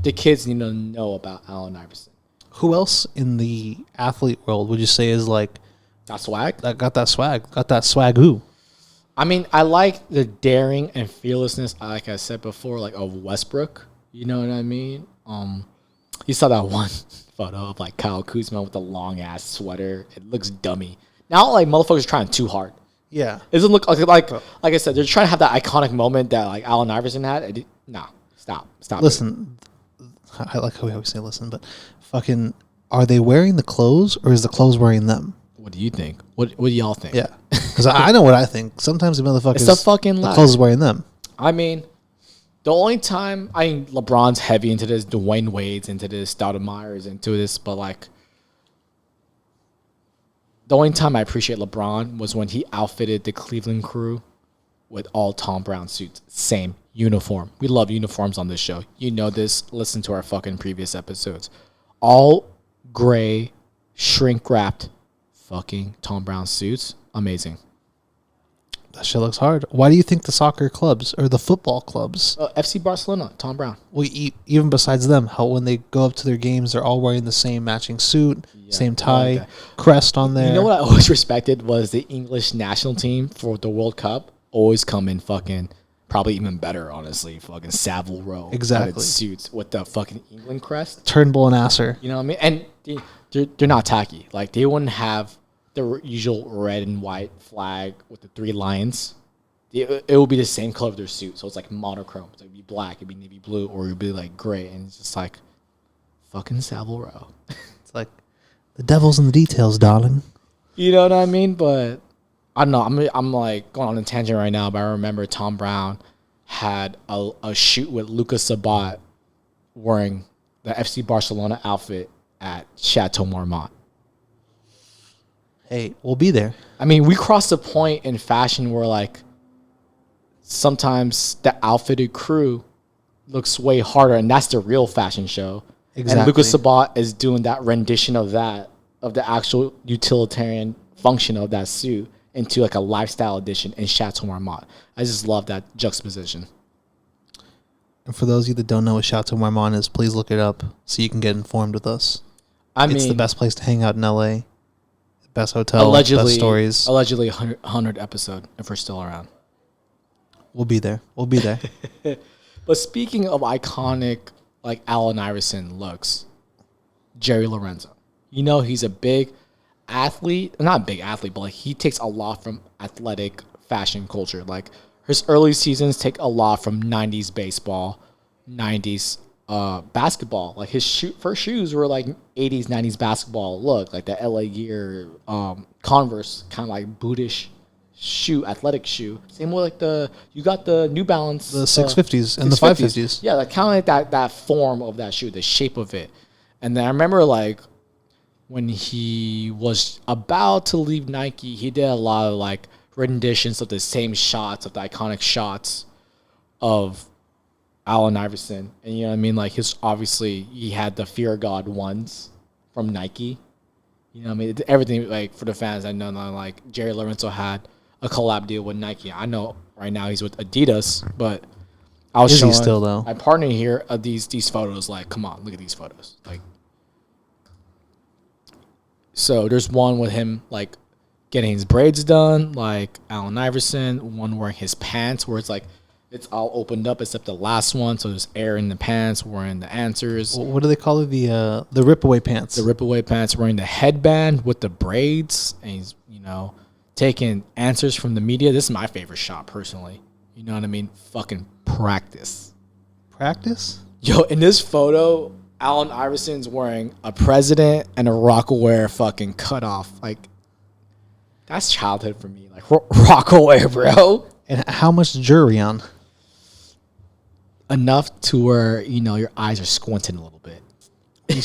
S2: The kids need to know about Allen Iverson.
S1: Who else in the athlete world would you say is like
S2: that swag?
S1: That got that swag. Got that swag-oo.
S2: I mean, I like the daring and fearlessness, like I said before, like of Westbrook. You know what I mean? You saw that one photo of like Kyle Kuzma with the long ass sweater. It looks dummy. Now, like motherfuckers trying too hard.
S1: Yeah,
S2: it doesn't look like I said. They're trying to have that iconic moment that like Allen Iverson had. No, stop.
S1: Listen, I like how we always say listen, but fucking, are they wearing the clothes or is the clothes wearing them?
S2: What do you think? What do y'all think?
S1: Yeah, because I know what I think. Sometimes the motherfuckers,
S2: it's a fucking lie.
S1: The clothes is wearing them.
S2: I mean, the only time LeBron's heavy into this, Dwayne Wade's into this, Stoudemire's into this, but like the only time I appreciate LeBron was when he outfitted the Cleveland Crew with all Tom Brown suits, same uniform. We love uniforms on this show. You know this. Listen to our fucking previous episodes. All gray, shrink wrapped, fucking Tom Brown suits. Amazing.
S1: That shit looks hard. Why do you think the soccer clubs or the football clubs?
S2: FC Barcelona, Tom Brown.
S1: Well, even besides them, how when they go up to their games, they're all wearing the same matching suit, same tie, like crest on there.
S2: You know what I always respected was the English national team for the World Cup always come in fucking Probably even better, honestly. Fucking Savile Row.
S1: Exactly.
S2: Suits with the fucking England crest.
S1: Turnbull and Asser.
S2: You know what I mean? And they're not tacky. Like, they wouldn't have the usual red and white flag with the 3 lions. It would be the same color of their suit. So it's like monochrome. So it'd be black, it'd be navy blue, or it'd be like gray. And it's just like, fucking Savile Row.
S1: It's like, the devil's in the details, darling.
S2: You know what I mean? But I don't know. I'm like going on a tangent right now, but I remember Tom Brown had a shoot with Lucas Sabat wearing the FC Barcelona outfit at Chateau Marmont.
S1: Hey, we'll be there.
S2: I mean, we crossed a point in fashion where, like, sometimes the outfitted crew looks way harder, and that's the real fashion show.
S1: Exactly.
S2: And Lucas Sabat is doing that rendition of the actual utilitarian function of that suit into like a lifestyle edition in Chateau Marmont. I just love that juxtaposition.
S1: And for those of you that don't know what Chateau Marmont is, please look it up so you can get informed with us. It's the best place to hang out in LA. Best hotel, best stories.
S2: Allegedly 100 episode, if we're still around.
S1: We'll be there. We'll be there.
S2: But speaking of iconic, like, Allen Iverson looks, Jerry Lorenzo. You know, he's a big athlete. Not a big athlete, but like, he takes a lot from athletic fashion culture. Like, his early seasons take a lot from 90s baseball, 90s basketball. Like, his first shoes were like 80s, 90s basketball look, like the LA Gear Converse, kind of like bootish shoe, athletic shoe. Same way, like you got the New Balance,
S1: the 650s and the 550s.
S2: Yeah, like kind of like that form of that shoe, the shape of it. And then I remember, like, when he was about to leave Nike, he did a lot of like renditions of the same shots, of the iconic shots of Allen Iverson. And you know what I mean? Like, he had the Fear God ones from Nike. You know what I mean? Everything, like, for the fans, I know, like, Jerry Lorenzo had a collab deal with Nike. I know right now he's with Adidas, but I was showing
S1: still, though?
S2: my partner here of these photos. Like, come on, look at these photos. Like, so there's one with him, like, getting his braids done, like Allen Iverson. One wearing his pants, where it's like it's all opened up except the last one, so there's air in the pants. Wearing the answers.
S1: What do they call it? The rip away pants.
S2: The rip away pants. Wearing the headband with the braids, and he's, you know, taking answers from the media. This is my favorite shot, personally. You know what I mean? Fucking practice.
S1: Practice?
S2: Yo, in this photo, Allen Iverson's wearing a President and a Rockaware fucking cutoff. Like, that's childhood for me. Like, Rockaware, bro.
S1: And how much jewelry on?
S2: Enough to where, you know, your eyes are squinting a little bit.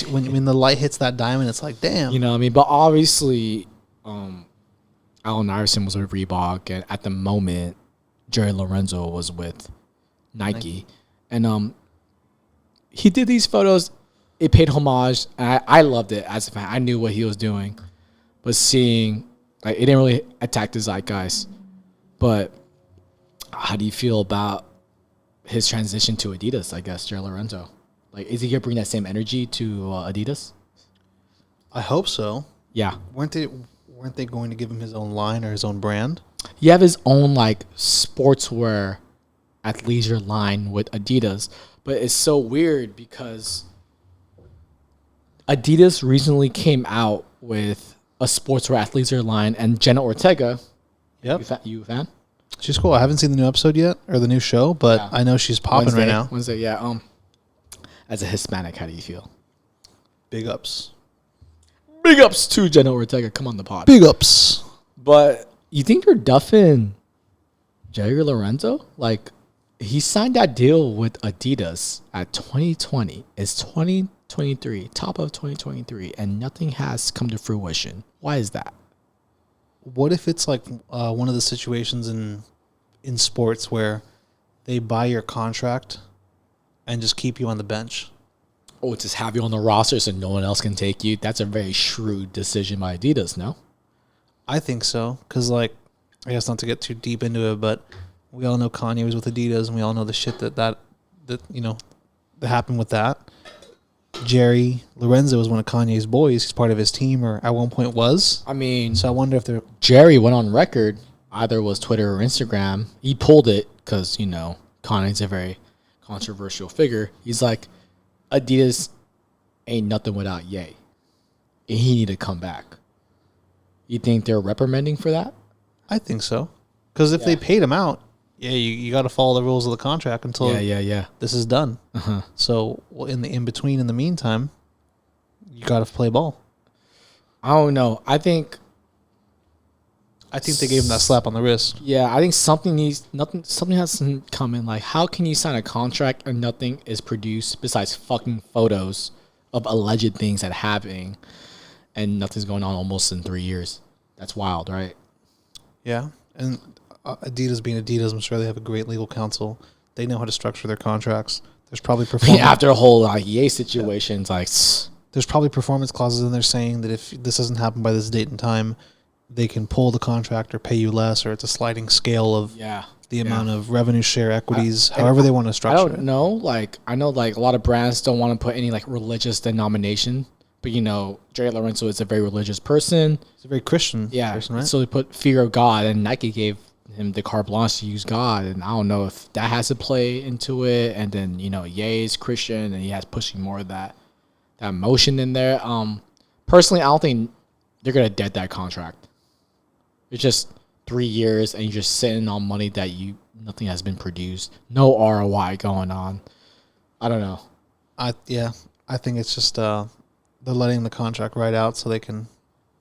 S1: When the light hits that diamond, it's like, damn.
S2: You know what I mean? But obviously, Allen Iverson was with Reebok, and at the moment, Jerry Lorenzo was with Nike. And he did these photos. It paid homage. And I loved it as a fan. I knew what he was doing. But seeing, like, it didn't really attack the zeitgeist. But how do you feel about his transition to Adidas, I guess, Jerry Lorenzo? Like, is he going to bring that same energy to Adidas?
S1: I hope so.
S2: Yeah.
S1: Weren't they going to give him his own line or his own brand?
S2: He have his own, like, sportswear athleisure line with Adidas. But it's so weird because Adidas recently came out with a sportswear athleisure line, and Jenna Ortega.
S1: Yep.
S2: You a fan?
S1: She's cool. I haven't seen the new episode yet, or the new show, but yeah. I know she's popping right now.
S2: Wednesday, yeah. As a Hispanic, how do you feel?
S1: Big ups.
S2: Big ups to Jenna Ortega. Come on the pod.
S1: Big ups.
S2: But you think they're duffing Jerry Lorenzo? Like, he signed that deal with Adidas at 2020. It's 2023, top of 2023, and nothing has come to fruition. Why is that?
S1: What if it's like one of the situations in sports where they buy your contract and just keep you on the bench?
S2: Oh, just have you on the roster so no one else can take you? That's a very shrewd decision by Adidas, no?
S1: I think so. Because, like, I guess not to get too deep into it, but we all know Kanye was with Adidas, and we all know the shit that you know, that happened with that. Jerry Lorenzo was one of Kanye's boys. He's part of his team, or at one point was.
S2: I mean,
S1: so I wonder if they're...
S2: Jerry went on record, either it was Twitter or Instagram. He pulled it because, you know, Kanye's a very controversial figure. He's like, Adidas ain't nothing without Ye. And he need to come back. You think they're reprimanding for that?
S1: I think so. Because if they paid him out, you got to follow the rules of the contract until this is done. So in between, in the meantime, you got to play ball.
S2: I don't know. I think
S1: they gave him that slap on the wrist.
S2: Yeah, I think something has to come in. Like, how can you sign a contract and nothing is produced besides fucking photos of alleged things that happening, and nothing's going on almost in 3 years? That's wild, right?
S1: Yeah, and Adidas being Adidas, I'm sure they have a great legal counsel. They know how to structure their contracts. There's probably performance.
S2: After a whole like EA situations, like
S1: there's probably performance clauses in there saying that if this doesn't happen by this date and time, they can pull the contract or pay you less, or it's a sliding scale of the amount of revenue share equities, however they want to structure it.
S2: I don't know. Like, I know like a lot of brands don't want to put any like religious denomination, but you know, Jerry Lorenzo is a very religious person.
S1: He's a very Christian person, right?
S2: So they put fear of God, and Nike gave him the carte blanche to use God, and I don't know if that has to play into it. And then, you know, Ye is Christian, and he has pushing more of that motion in there. Personally, I don't think they're gonna dead that contract. It's just 3 years, and you're just sitting on money that nothing has been produced, no ROI going on. I don't know.
S1: I think it's just they're letting the contract ride out so they can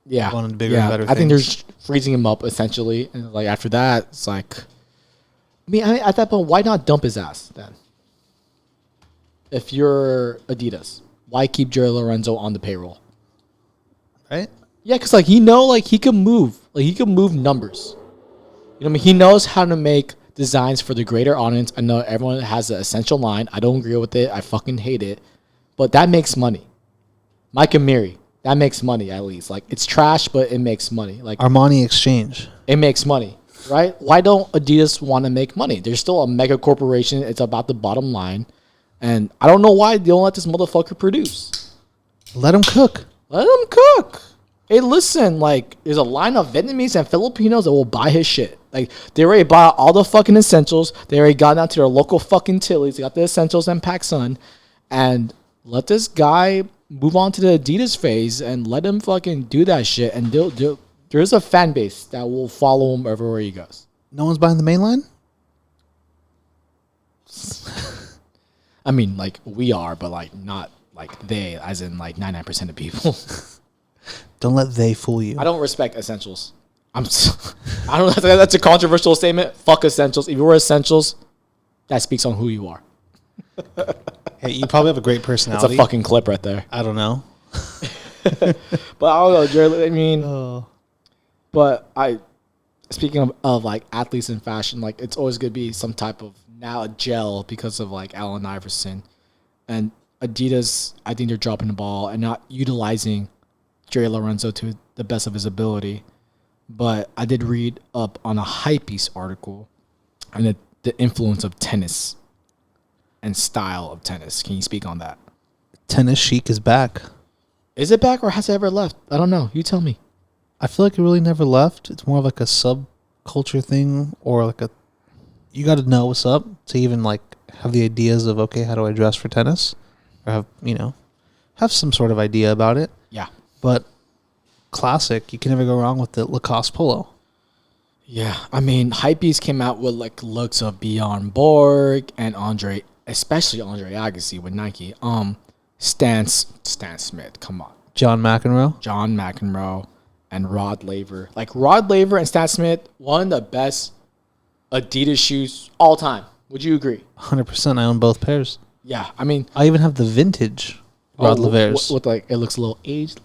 S1: go on to bigger and better things.
S2: I think they're freezing him up essentially, and like after that, it's like, I mean, at that point, why not dump his ass then? If you're Adidas, why keep Jerry Lorenzo on the payroll?
S1: Right?
S2: Yeah, because like he can move. Like, he can move numbers. You know what I mean? He knows how to make designs for the greater audience. I know everyone has an essential line. I don't agree with it. I fucking hate it. But that makes money. Mike and Miri, that makes money at least. Like, it's trash, but it makes money. Like
S1: Armani Exchange.
S2: It makes money, right? Why don't Adidas want to make money? They're still a mega corporation. It's about the bottom line. And I don't know why they don't let this motherfucker produce.
S1: Let him cook.
S2: Let him cook. Hey, listen, like, there's a line of Vietnamese and Filipinos that will buy his shit. Like, they already bought all the fucking essentials. They already got down to their local fucking Tilly's. They got the essentials and PacSun. And let this guy move on to the Adidas phase and let him fucking do that shit. And there's a fan base that will follow him everywhere he goes.
S1: No one's buying the main line?
S2: I mean, like, we are, but, like, not, like, they, as in, like, 99% of people.
S1: Don't let they fool you.
S2: I don't respect essentials. I don't know. That's a controversial statement. Fuck essentials. If you were essentials, that speaks on who you are.
S1: Hey, you probably have a great personality.
S2: That's a fucking clip right there.
S1: I don't know.
S2: But I don't know, Jerry. I mean, but speaking of like athletes in fashion, like, it's always going to be some type of now a gel because of like Allen Iverson and Adidas. I think they're dropping the ball and not utilizing Jerry Lorenzo to the best of his ability. But I did read up on a Hypebeast article on the influence of tennis and style of tennis. Can you speak on that?
S1: Tennis chic is back.
S2: Is it back or has it ever left? I don't know. You tell me.
S1: I feel like it really never left. It's more of like a subculture thing, or like you got to know what's up to even like have the ideas of, okay, how do I dress for tennis? Or have some sort of idea about it.
S2: Yeah. But
S1: classic, you can never go wrong with the Lacoste polo.
S2: Yeah, I mean, Hypebeast came out with like looks of Bjorn Borg and especially Andre Agassi with Nike. Stan Smith, come on.
S1: John
S2: McEnroe and Rod Laver. Like, Rod Laver and Stan Smith, one of the best Adidas shoes all time. Would you agree?
S1: 100%. I own both pairs.
S2: Yeah, I mean,
S1: I even have the vintage Rod Lavers.
S2: With like, it looks a little aged.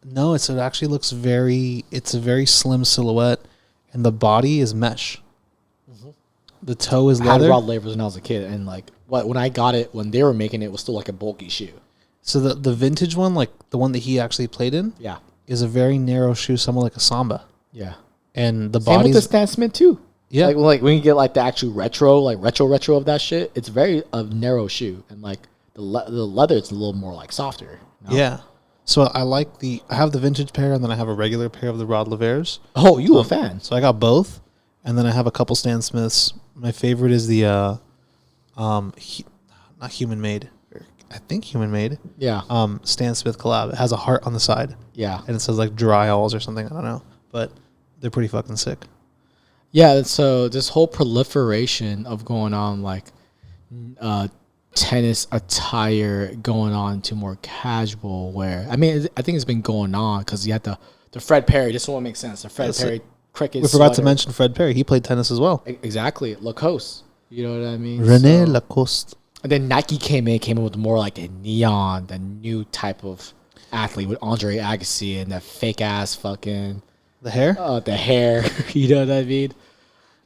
S1: No, it actually looks it's a very slim silhouette, and the body is mesh. Mm-hmm. The toe is leather.
S2: I had Rod Lavers when I was a kid, and like when I got it, when they were making it, it was still like a bulky shoe.
S1: So the vintage one, like the one that he actually played in, is a very narrow shoe, somewhat like a Samba.
S2: Yeah.
S1: And the
S2: body. Same with the Stan Smith too.
S1: Yeah.
S2: Like when you get like the actual retro of that shit, it's very a narrow shoe, and like the leather, it's a little more like softer.
S1: You know? Yeah. So I have the vintage pair, and then I have a regular pair of the Rod Lavers.
S2: Oh, you a fan?
S1: So I got both, And then I have a couple Stan Smiths. My favorite is the not Human Made. I think Human Made.
S2: Yeah.
S1: Stan Smith collab. It has a heart on the side.
S2: Yeah.
S1: And it says like dry alls or something. I don't know. But they're pretty fucking sick.
S2: Yeah, so this whole proliferation of going on, like tennis attire going on to more casual wear. I mean, I think it's been going on because you had the Fred Perry. This one makes sense. The Fred Perry cricket.
S1: We forgot to
S2: sweater.
S1: mention Fred Perry. He played tennis as well.
S2: Exactly. Lacoste. You know what I mean?
S1: René Lacoste.
S2: And then Nike came in with more like the neon, the new type of athlete with Andre Agassi and that fake ass fucking
S1: The hair?
S2: the hair. You know what I mean?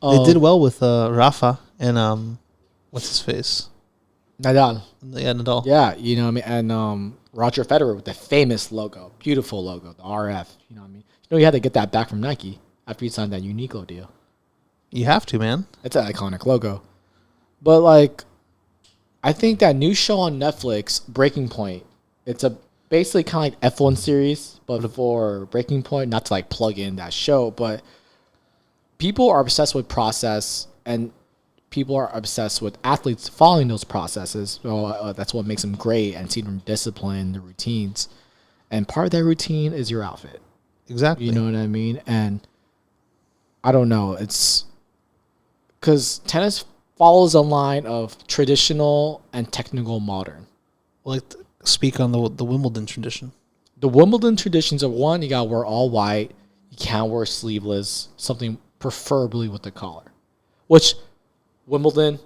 S1: They did well with Rafa and what's his face?
S2: Nadal.
S1: Yeah, Nadal.
S2: Yeah, you know what I mean? And Roger Federer with the famous logo, beautiful logo, the RF. You know what I mean? You know, you had to get that back from Nike after you signed that Uniqlo deal.
S1: You have to, man.
S2: It's an iconic logo. But like, I think that new show on Netflix, Breaking Point, it's a basically kind of like F1 series, but for Breaking Point, not to like plug in that show, but people are obsessed with process and people are obsessed with athletes following those processes. So that's what makes them great and seeing them discipline the routines. And part of that routine is your outfit.
S1: Exactly.
S2: You know what I mean? And I don't know. It's because tennis follows a line of traditional and technical modern.
S1: Like, speak on the Wimbledon tradition.
S2: The Wimbledon traditions are one, you got to wear all white. You can't wear sleeveless, something preferably with the collar. Which, Wimbledon,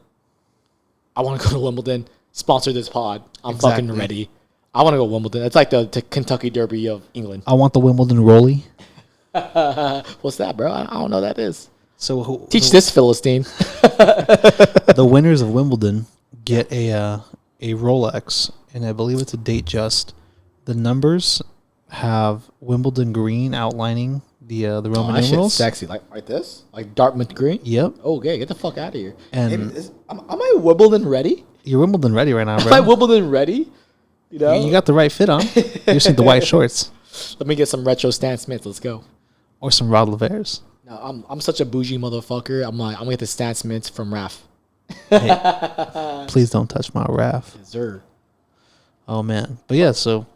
S2: I want to go to Wimbledon. Sponsor this pod. I'm fucking ready. I want to go to Wimbledon. It's like the Kentucky Derby of England.
S1: I want the Wimbledon rollie.
S2: What's that, bro? I don't know what that is.
S1: So
S2: Teach this Philistine.
S1: The winners of Wimbledon get a Rolex, and I believe it's a Datejust. The numbers have Wimbledon green outlining the Roman
S2: That
S1: numerals.
S2: shit's sexy. Like this? Like Dartmouth green?
S1: Yep.
S2: Okay, get the fuck out of here.
S1: And
S2: Am I Wimbledon ready?
S1: you're Wimbledon ready right now,
S2: Am I
S1: bro.
S2: Wimbledon ready? You know?
S1: You got the right fit on. You just need the white shorts
S2: Let me get some retro Stan Smith. Let's go.
S1: or some Rod Lavers.
S2: No, I'm such a bougie motherfucker. I'm gonna get the Stan Smiths from Raf.
S1: Please don't touch my Raf.
S2: Sir.
S1: Oh man, but yeah, so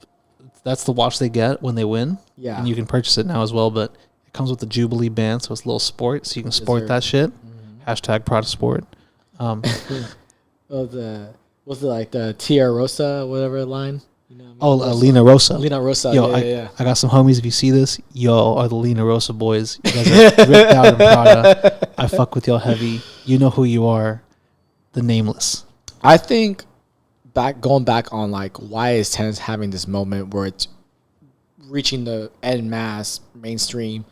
S1: that's the watch they get when they win.
S2: Yeah.
S1: And you can purchase it now as well, but it comes with the Jubilee band, so it's a little sport, so you can sport
S2: sir.
S1: that shit. Hashtag Prada Sport.
S2: Was it like the Tia Rosa, whatever line? You know what I mean?
S1: Lena Rosa.
S2: Lena Rosa.
S1: Yo,
S2: yeah.
S1: I got some homies. If you see this, yo are the Lena Rosa boys. You guys are ripped out in Prada. I fuck with y'all heavy. You know who you are. The Nameless.
S2: I think going back on like why is tennis having this moment where it's reaching the en masse mainstream?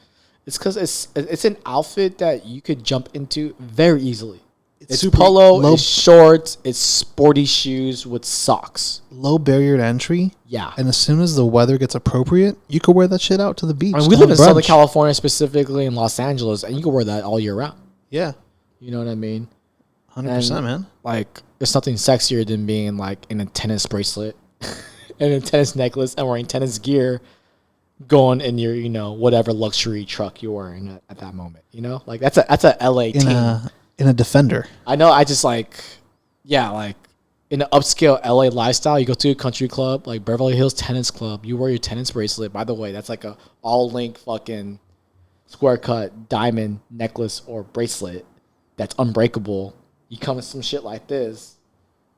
S2: It's because it's an outfit that you could jump into very easily. It's
S1: super
S2: polo,
S1: low,
S2: it's shorts, it's sporty shoes with socks.
S1: low barrier to entry.
S2: Yeah.
S1: And as soon as the weather gets appropriate, you could wear that shit out to the beach.
S2: I mean, we live in Southern California, specifically in Los Angeles, and you can wear that all year round.
S1: Yeah.
S2: You know what I mean?
S1: 100%, man.
S2: Like, there's nothing sexier than being like in a tennis bracelet and a tennis necklace and wearing tennis gear going in your, you know, whatever luxury truck you're wearing at that moment. You know? Like, that's a LA team.
S1: In a Defender.
S2: I know. I just like, yeah, like in an upscale LA lifestyle, you go to a country club like Beverly Hills Tennis Club. You wear your tennis bracelet. By the way, that's like a all link fucking square cut diamond necklace or bracelet that's unbreakable. You come with some shit like this.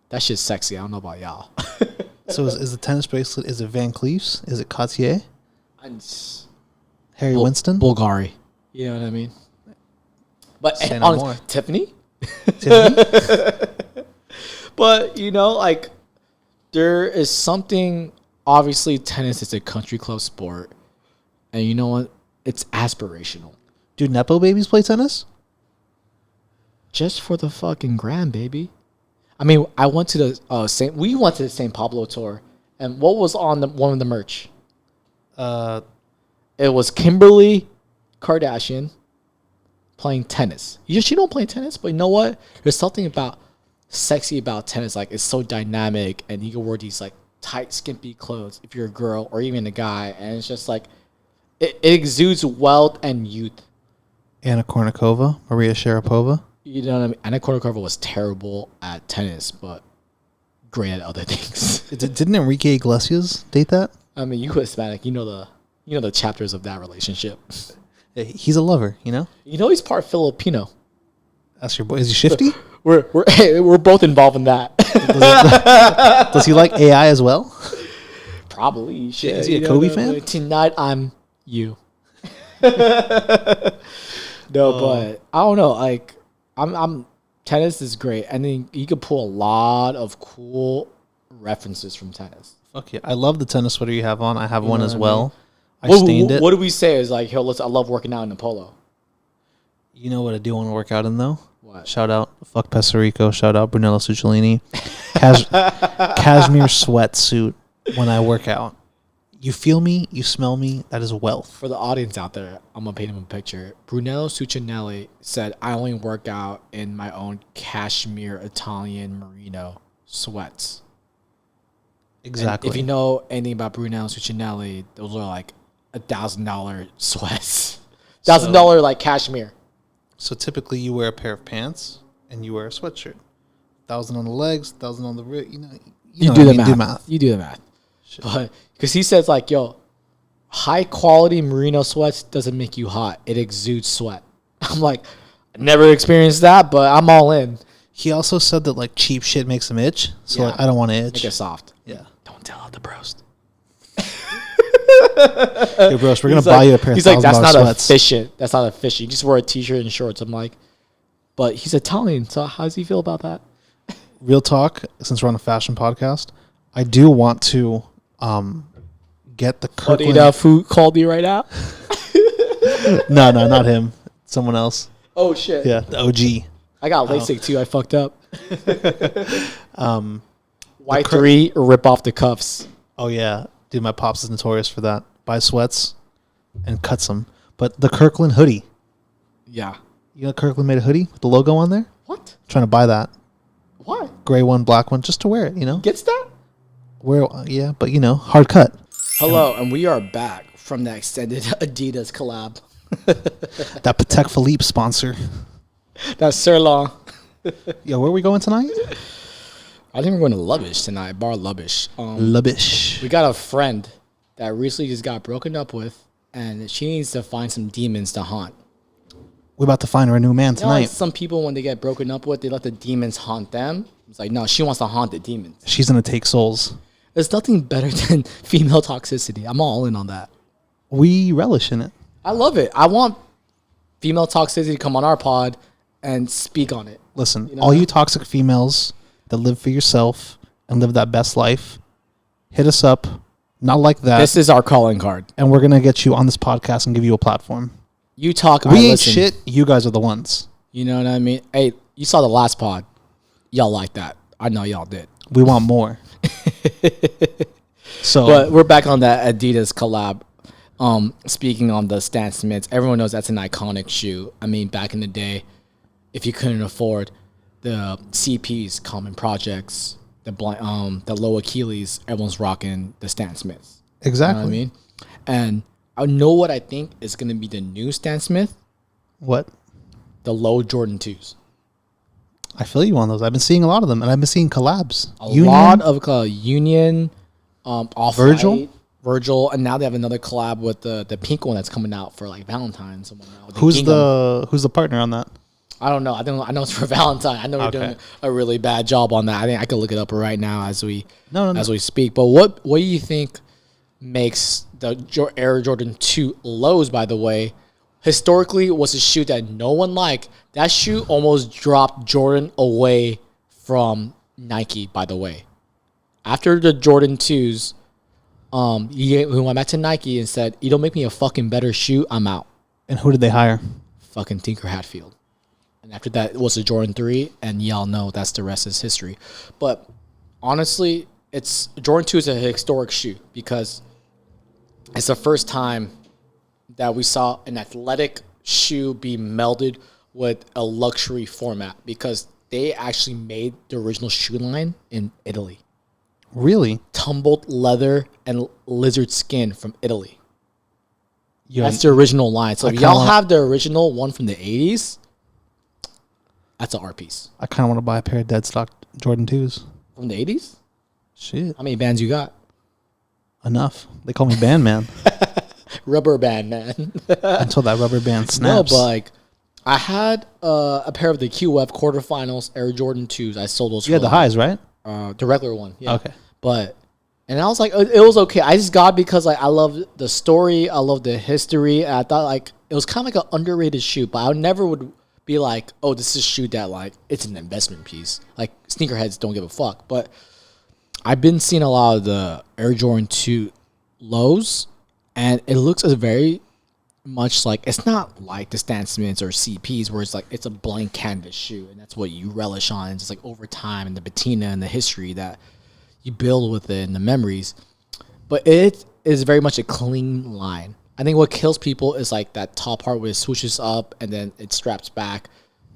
S2: That shit's sexy. I don't know about y'all.
S1: So is the tennis bracelet? Is it Van Cleef's? Is it Cartier? Harry Winston?
S2: Bulgari. You know what I mean? But
S1: Say no more.
S2: Tiffany.
S1: Tiffany?
S2: But, you know, like, there is something, obviously, tennis is a country club sport. And you know what? It's aspirational.
S1: Do Nepo babies play tennis?
S2: Just for the fucking gram, baby. I mean, I went to the we went to the St. Pablo tour. And what was on one of the merch? It was Kimberly Kardashian playing tennis. She don't play tennis, but you know what? There's something sexy about tennis. Like, it's so dynamic, and you can wear these like tight, skimpy clothes if you're a girl or even a guy, and it's just like it exudes wealth and youth.
S1: Anna Kournikova, Maria Sharapova.
S2: You know what I mean? Anna Kournikova was terrible at tennis, but great at other things.
S1: Didn't Enrique Iglesias date that?
S2: I mean, you Hispanic, you know the chapters of that relationship.
S1: Yeah, he's a lover, you know?
S2: You know he's part Filipino.
S1: That's your boy. Is he shifty?
S2: We're both involved in that.
S1: Does he like AI as well?
S2: Probably. Shit.
S1: Is he a Kobe fan?
S2: Tonight I'm you. But I don't know. Like, I'm tennis is great. I think you could pull a lot of cool references from tennis.
S1: Fuck yeah. I love the tennis sweater you have on. I have one
S2: know
S1: as
S2: what I
S1: well.
S2: mean?
S1: I stained it.
S2: What do we say is like, I love working out in a polo.
S1: You know what I do want to work out in, though?
S2: What?
S1: Shout out, fuck Peserico. Shout out, Brunello Succiolini. Cashmere sweatsuit when I work out. You feel me? You smell me? That is wealth.
S2: For the audience out there, I'm going to paint him a picture. Brunello Succinelli said, I only work out in my own cashmere Italian merino sweats.
S1: Exactly.
S2: And if you know anything about Brunello Succinelli, those are like $1,000 sweats. $1,000 like cashmere.
S1: So typically you wear a pair of pants and you wear a sweatshirt. 1,000 on the legs, 1,000 on the wrist. You
S2: do the math. You do the math. Shit. But because he says like, yo, high quality merino sweats doesn't make you hot. It exudes sweat. I'm like, I never experienced that, but I'm all in.
S1: He also said that like cheap shit makes him itch. So
S2: Yeah.
S1: like, I don't want to itch.
S2: Make it soft.
S1: Yeah.
S2: Don't tell out the broast.
S1: Hey, bros, we're going to buy you a pair of $1,000
S2: He's like, that's not
S1: sweats.
S2: efficient. That's not efficient. You just wear a t-shirt and shorts. I'm like, but he's Italian. So how does he feel about that?
S1: Real talk, since we're on a fashion podcast, I do want to get the Kirkland.
S2: What food called you right now?
S1: No, not him. Someone else.
S2: Oh, shit.
S1: Yeah, the OG.
S2: I got LASIK too. I fucked up. Y3, rip off the cuffs.
S1: Oh, yeah. Dude, my pops is notorious for that. Buy sweats and cuts them. But the Kirkland hoodie.
S2: Yeah.
S1: You know Kirkland made a hoodie with the logo on there?
S2: What?
S1: Trying to buy that.
S2: What?
S1: Gray one, black one, just to wear it, you know?
S2: Gets that?
S1: Yeah, but you know, hard cut.
S2: Hello, and we are back from the extended Adidas collab.
S1: That Patek Philippe sponsor.
S2: That's Sirloin.
S1: Yo, where are we going tonight?
S2: I think we're going to Lubbish tonight, Bar Lubbish.
S1: Lubbish.
S2: We got a friend that recently just got broken up with, and she needs to find some demons to haunt.
S1: We're about to find her a new man
S2: You know, like
S1: tonight.
S2: some people, when they get broken up with, they let the demons haunt them. It's like, no, she wants to haunt the demons.
S1: She's going to take souls.
S2: There's nothing better than female toxicity. I'm all in on that.
S1: We relish in it.
S2: I love it. I want female toxicity to come on our pod and speak on it.
S1: Listen,
S2: You know
S1: all
S2: that?
S1: you toxic females that live for yourself and live that best life, hit us up. Not like that.
S2: This is our calling card.
S1: And we're going to get you on this podcast and give you a platform.
S2: You talk, I
S1: We ain't
S2: listen.
S1: shit. You guys are the ones.
S2: You know what I mean? Hey, you saw the last pod. Y'all like that. I know y'all did.
S1: We want more. So,
S2: But we're back on that Adidas collab. Speaking on the Stan Smiths, everyone knows that's an iconic shoe. I mean, back in the day, if you couldn't afford the CPs, Common Projects, the low Achilles, everyone's rocking the Stan Smiths.
S1: exactly.
S2: You know what I mean? And I know what I think is going to be the new Stan Smith,
S1: What?
S2: the low Jordan 2s.
S1: I feel you on those. I've been seeing a lot of them, and I've been seeing collabs.
S2: A lot of Union,
S1: Virgil?
S2: Virgil, and now they have another collab with the pink one that's coming out for like Valentine's. And whatnot,
S1: Who's
S2: Gingham.
S1: the partner on that?
S2: I don't know. I know it's for Valentine. I know we're doing a really bad job on that. I think I could look it up right now as we as we speak. But what do you think makes the Air Jordan 2 lows? By the way, historically was a shoe that no one liked. That shoe almost dropped Jordan away from Nike. By the way, after the Jordan 2s, he went back to Nike and said, "You don't make me a fucking better shoe. I'm out."
S1: And who did they hire?
S2: Fucking Tinker Hatfield. And after that, it was the Jordan 3, and y'all know that's the rest is history. But honestly, Jordan 2 is a historic shoe because it's the first time that we saw an athletic shoe be melded with a luxury format because they actually made the original shoe line in Italy.
S1: Really?
S2: Tumbled leather and lizard skin from Italy. That's the original line. So if y'all have the original one from the 80s, that's an art piece.
S1: I kind of want to buy a pair of dead stock Jordan 2s.
S2: From the 80s?
S1: Shit.
S2: How many bands you got?
S1: Enough. They call me Band Man.
S2: Rubber band, man.
S1: Until that rubber band snaps.
S2: No, but like, I had a pair of the QF quarterfinals Air Jordan 2s. I sold those.
S1: You had the highs, right?
S2: The regular one. Yeah.
S1: Okay.
S2: But, and I was like, it was okay. I just got it because like I love the story. I love the history. And I thought like it was kind of like an underrated shoe, but I never would be like, oh, this is a shoe that like, it's an investment piece. Like sneakerheads don't give a fuck. But I've been seeing a lot of the Air Jordan 2 lows, and it looks as very much like, it's not like the Stan Smiths or CPs where it's like, it's a blank canvas shoe, and that's what you relish on. It's just like over time and the patina and the history that you build with it and the memories. But it is very much a clean line. I think what kills people is like that top part where it swooshes up and then it straps back.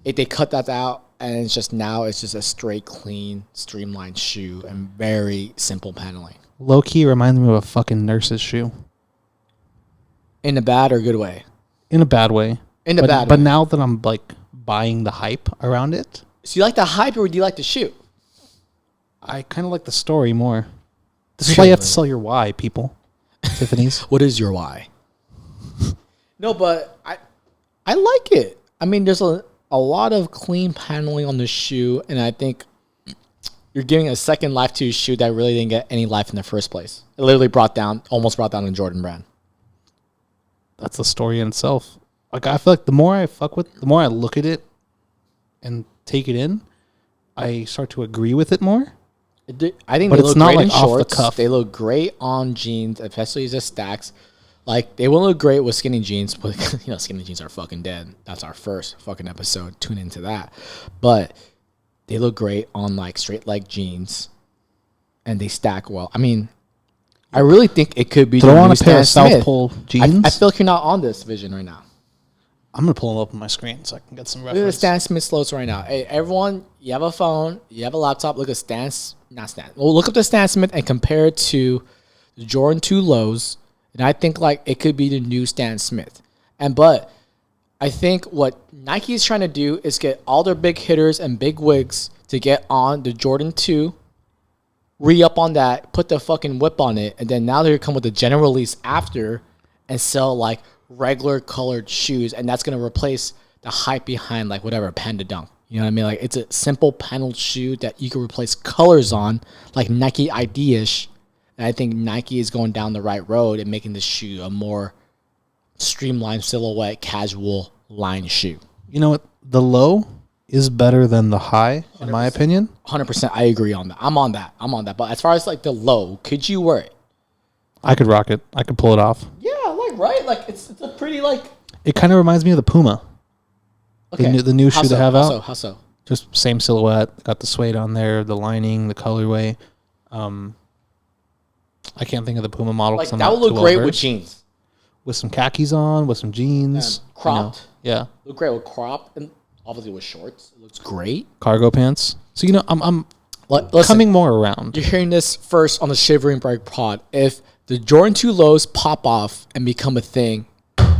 S2: They cut that out, and it's just now it's just a straight, clean, streamlined shoe and very simple paneling.
S1: Low key reminds me of a fucking nurse's shoe.
S2: In a bad or good way?
S1: In a bad way.
S2: In a bad way.
S1: But now that I'm like buying the hype around it.
S2: So you like the hype or do you like the shoe?
S1: I kind of like the story more. This is why you have to sell your why, people. Tiffany's.
S2: What is your why? No, but I like it. I mean, there's a lot of clean paneling on the shoe, and I think you're giving a second life to a shoe that really didn't get any life in the first place. It literally almost brought down the Jordan brand.
S1: That's the story in itself. Like I feel like the more I look at it and take it in, I start to agree with it more.
S2: I think
S1: but
S2: they
S1: it's
S2: look
S1: not
S2: great
S1: like
S2: in
S1: off
S2: shorts.
S1: the cuff.
S2: They look great on jeans, especially as stacks. Like they won't look great with skinny jeans, but skinny jeans are fucking dead. That's our first fucking episode. Tune into that. But they look great on like straight leg jeans, and they stack well. I mean, I really think it could be.
S1: Throw on a pair of South Pole jeans.
S2: I feel like you're not on this vision right now.
S1: I'm gonna pull them up on my screen so I can get some reference.
S2: Look at the Stan Smith slows right now. Hey, everyone, you have a phone, you have a laptop. Look at look up the Stan Smith and compare it to the Jordan 2 lows. And I think like it could be the new Stan Smith. But I think what Nike is trying to do is get all their big hitters and big wigs to get on the Jordan 2, re-up on that, put the fucking whip on it, and then now they're going to come with the general release after and sell like regular colored shoes, and that's going to replace the hype behind like whatever Panda Dunk. You know what I mean? Like it's a simple paneled shoe that you can replace colors on, like Nike ID-ish. And I think Nike is going down the right road and making this shoe a more streamlined silhouette, casual line shoe.
S1: You know what? The low is better than the high, in my opinion.
S2: 100%. I agree on that. I'm on that. But as far as like the low, could you wear it?
S1: I could rock it. I could pull it off.
S2: Yeah, like right. Like it's a pretty like.
S1: It kind of reminds me of the Puma.
S2: Okay.
S1: The new shoe they have out.
S2: How so?
S1: Just same silhouette. Got the suede on there, the lining, the colorway. I can't think of the Puma model.
S2: Like that would look great with jeans.
S1: With some khakis on, with some jeans.
S2: Cropped.
S1: Yeah.
S2: Look great with cropped and obviously with shorts. It looks great.
S1: Cargo pants. So, I'm
S2: listen,
S1: coming more around.
S2: You're hearing this first on the Shivering Break pod. If the Jordan 2 lows pop off and become a thing,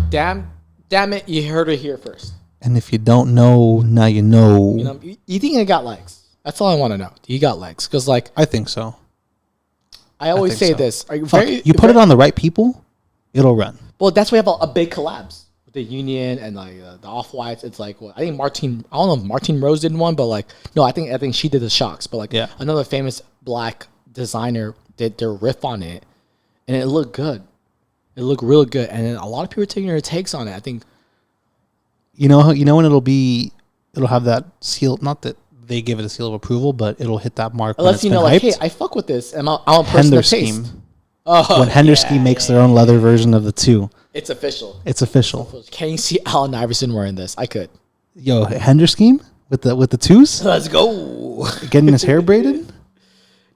S2: damn it, you heard it here first.
S1: And if you don't know, now you know.
S2: You think it got legs? That's all I want to know. You got legs? Because like
S1: I think so.
S2: I always say this. Are you
S1: you put it on the right people, it'll run.
S2: Well, that's why we have a big collabs with the Union and like the Off-Whites. It's like I think Martine. I don't know if Martine Rose did one, but like no, I think she did the Shocks. But like another famous black designer did their riff on it, and it looked good. It looked real good, and a lot of people are taking their takes on it. I think.
S1: You know when it'll have that seal. Not that they give it a seal of approval, but it'll hit that mark.
S2: Unless like, hey, I fuck with this. I'm a person of taste.
S1: When Henderski makes their own leather version of the 2.
S2: It's official.
S1: It's official.
S2: Can you see Allen Iverson wearing this? I could.
S1: Yo, Henderski with the 2s?
S2: Let's go.
S1: Getting his hair braided?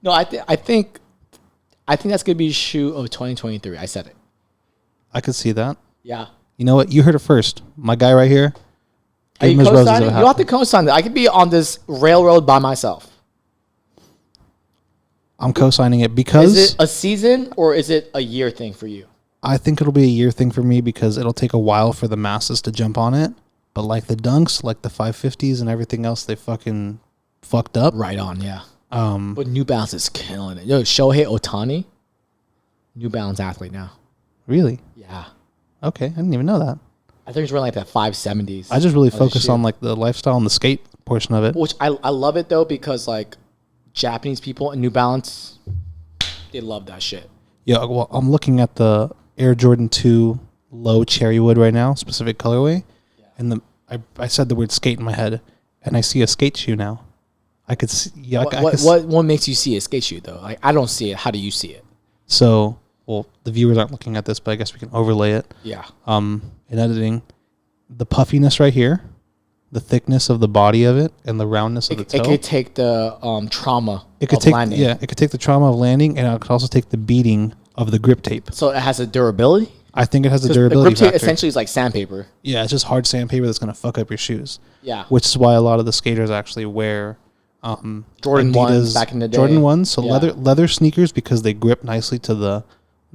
S2: No, I think that's gonna be a shoe of 2023. I said it.
S1: I could see that.
S2: Yeah.
S1: You know what? You heard it first. My guy right here.
S2: Are you co-signing? You have to co-sign that. I could be on this railroad by myself.
S1: I'm co-signing it because...
S2: Is it a season or is it a year thing for you?
S1: I think it'll be a year thing for me because it'll take a while for the masses to jump on it. But like the Dunks, like the 550s and everything else, they fucking fucked up.
S2: Right on, yeah. But New Balance is killing it. Yo, Shohei Ohtani, New Balance athlete now.
S1: Really?
S2: Yeah.
S1: Okay, I didn't even know that.
S2: I think he's wearing like that 570s.
S1: I just really focus on like the lifestyle and the skate portion of it.
S2: Which I love it though because like Japanese people in New Balance, they love that shit.
S1: Yeah, well, I'm looking at the Air Jordan 2 low cherry wood right now, specific colorway, and I said the word skate in my head, and I see a skate shoe now. I could see. Yeah,
S2: what makes you see a skate shoe though? Like I don't see it. How do you see it?
S1: So, well, the viewers aren't looking at this, but I guess we can overlay it.
S2: Yeah.
S1: In editing, the puffiness right here, the thickness of the body of it, and the roundness of the toe.
S2: It could take the trauma.
S1: It could take landing. Yeah, it could take the trauma of landing, and it could also take the beating of the grip tape.
S2: So it has a durability?
S1: I think it has a durability
S2: the grip tape
S1: factor.
S2: essentially is like sandpaper.
S1: Yeah, it's just hard sandpaper that's going to fuck up your shoes.
S2: Yeah.
S1: Which is why a lot of the skaters actually wear
S2: Jordan
S1: Adidas,
S2: 1s back in the day.
S1: Jordan 1s, so leather sneakers because they grip nicely to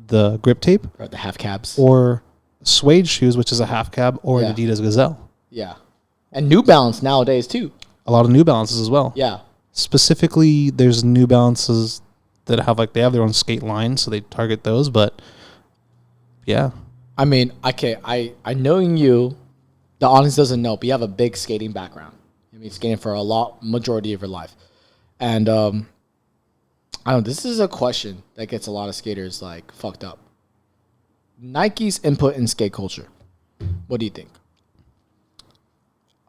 S1: the grip tape.
S2: Or the half cabs.
S1: Or suede shoes, which is a half cab, or an Adidas Gazelle.
S2: Yeah. And New Balance nowadays too.
S1: A lot of New Balances as well.
S2: Yeah.
S1: Specifically, there's New Balances that have they have their own skate line, so they target those. But yeah,
S2: I mean, okay, I knowing you, the audience doesn't know, but you have a big skating background. You've been skating for majority of your life, and I don't know. This is a question that gets a lot of skaters like fucked up. Nike's input in skate culture. What do you think?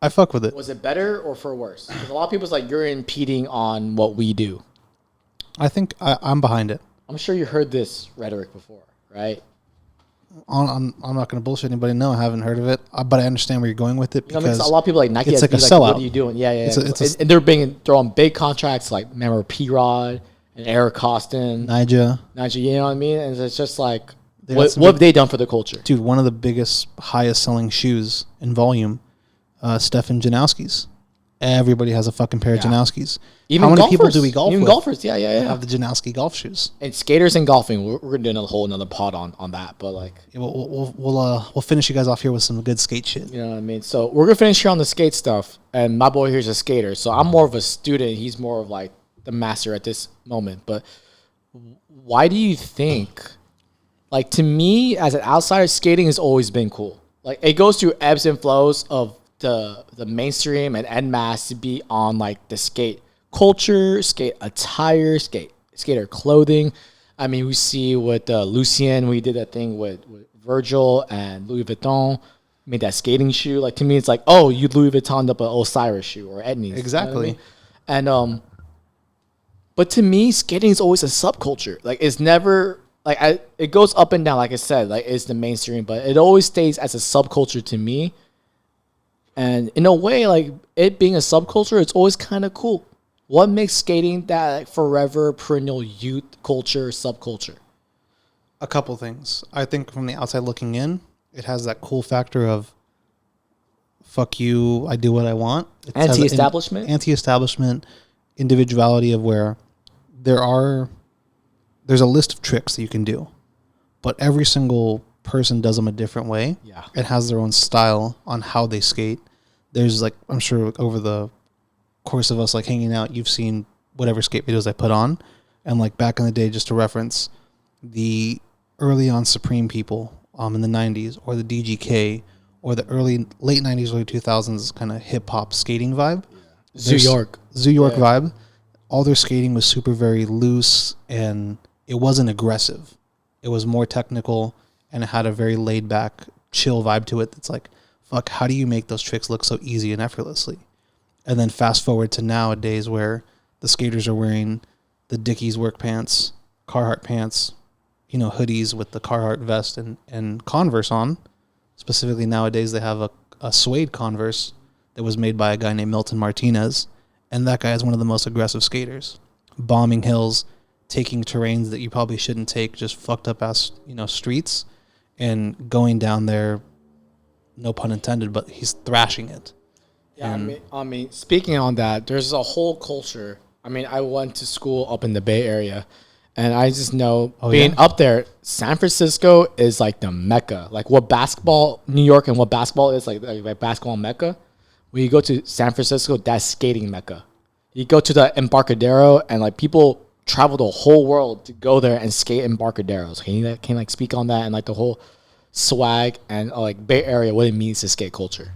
S1: I fuck with it.
S2: Was it better or for worse? Because a lot of people's like, you're impeding on what we do.
S1: I think I'm behind it.
S2: I'm sure you heard this rhetoric before, right?
S1: I'm not going to bullshit anybody. No, I haven't heard of it, but I understand where you're going with it because
S2: a lot of people like Nike.
S1: It's like a
S2: like,
S1: sellout.
S2: What are you doing? Yeah. And they're throwing big contracts like remember P-Rod and Eric Costin,
S1: Nyjah.
S2: You know what I mean? And it's just like, what have they done for the culture?
S1: Dude, one of the biggest, highest selling shoes in volume, Stefan Janowski's. Everybody has a fucking pair of Janowski's.
S2: Even
S1: how many
S2: golfers,
S1: people do we golf
S2: even
S1: with?
S2: Golfers, yeah.
S1: Have the Janowski golf shoes.
S2: And skaters and golfing, we're gonna do another pod on that. But like,
S1: yeah, we'll finish you guys off here with some good skate shit.
S2: You know what I mean? So we're gonna finish here on the skate stuff. And my boy here's a skater, so I'm more of a student. He's more of like the master at this moment. But why do you think? Like to me, as an outsider, skating has always been cool. Like it goes through ebbs and flows of the mainstream and en masse to be on like the skate culture, skate attire, skater clothing. I mean, we see with Lucien, we did that thing with Virgil and Louis Vuitton, made that skating shoe. Like to me, it's like, oh, you Louis Vuitton up an Osiris shoe or Etnies.
S1: Exactly.
S2: You know what I mean? And but to me, skating is always a subculture. Like it's never like it goes up and down. Like I said, like it's the mainstream, but it always stays as a subculture to me. And in a way, like it being a subculture, it's always kind of cool. What makes skating that like, forever perennial youth culture subculture?
S1: A couple things. I think from the outside looking in, it has that cool factor of fuck you, I do what I want. It
S2: Anti-establishment?
S1: Anti-establishment, individuality of where there's a list of tricks that you can do, but every single person does them a different way.
S2: Yeah.
S1: It has their own style on how they skate. There's like, I'm sure over the course of us like hanging out, you've seen whatever skate videos I put on. And like back in the day, just to reference the early on Supreme people in the 90s or the DGK or the late 90s, early 2000s kind of hip hop skating vibe.
S2: Yeah. Zoo York
S1: vibe. All their skating was super, very loose and it wasn't aggressive. It was more technical and it had a very laid back, chill vibe to it. That's like, fuck, how do you make those tricks look so easy and effortlessly? And then fast forward to nowadays where the skaters are wearing the Dickies work pants, Carhartt pants, hoodies with the Carhartt vest and Converse on. Specifically nowadays they have a suede Converse that was made by a guy named Milton Martinez. And that guy is one of the most aggressive skaters. Bombing hills, taking terrains that you probably shouldn't take, just fucked up ass, streets, and going down there, no pun intended, but he's thrashing it.
S2: Yeah, I mean, speaking on that, there's a whole culture. I mean, I went to school up in the Bay Area, And I just know being up there, San Francisco is like the mecca. Like what basketball, New York, and what basketball is like basketball mecca. When you go to San Francisco, that's skating mecca. You go to the Embarcadero, and like people travel the whole world to go there and skate Embarcaderos. Can you like speak on that and like the whole swag and like Bay Area, what it means to skate culture?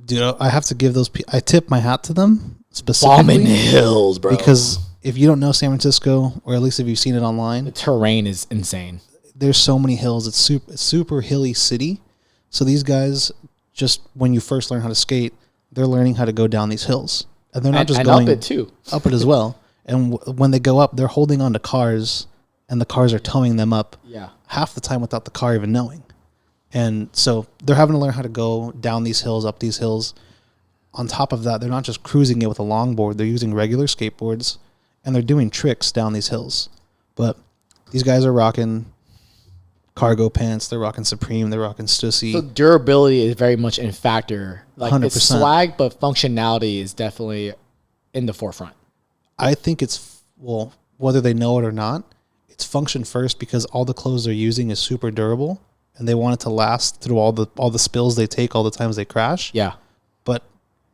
S1: Dude, I have to give those. I tip my hat to them specifically.
S2: Bombing hills, bro.
S1: Because if you don't know San Francisco, or at least if you've seen it online,
S2: the terrain is insane.
S1: There's so many hills. It's super hilly city. So these guys, just when you first learn how to skate, they're learning how to go down these hills, and they're not just going
S2: up it too,
S1: up it as well. And when they go up, they're holding on to cars, and the cars are towing them up.
S2: Yeah,
S1: half the time without the car even knowing. And so they're having to learn how to go down these hills, up these hills. On top of that, they're not just cruising it with a longboard. They're using regular skateboards, and they're doing tricks down these hills. But these guys are rocking cargo pants. They're rocking Supreme. They're rocking Stussy.
S2: So durability is very much in factor. Like
S1: 100%.
S2: It's swag, but functionality is definitely in the forefront.
S1: I think it's, well, whether they know it or not, it's function first because all the clothes they're using is super durable, and they want it to last through all the spills they take, all the times they crash.
S2: Yeah.
S1: But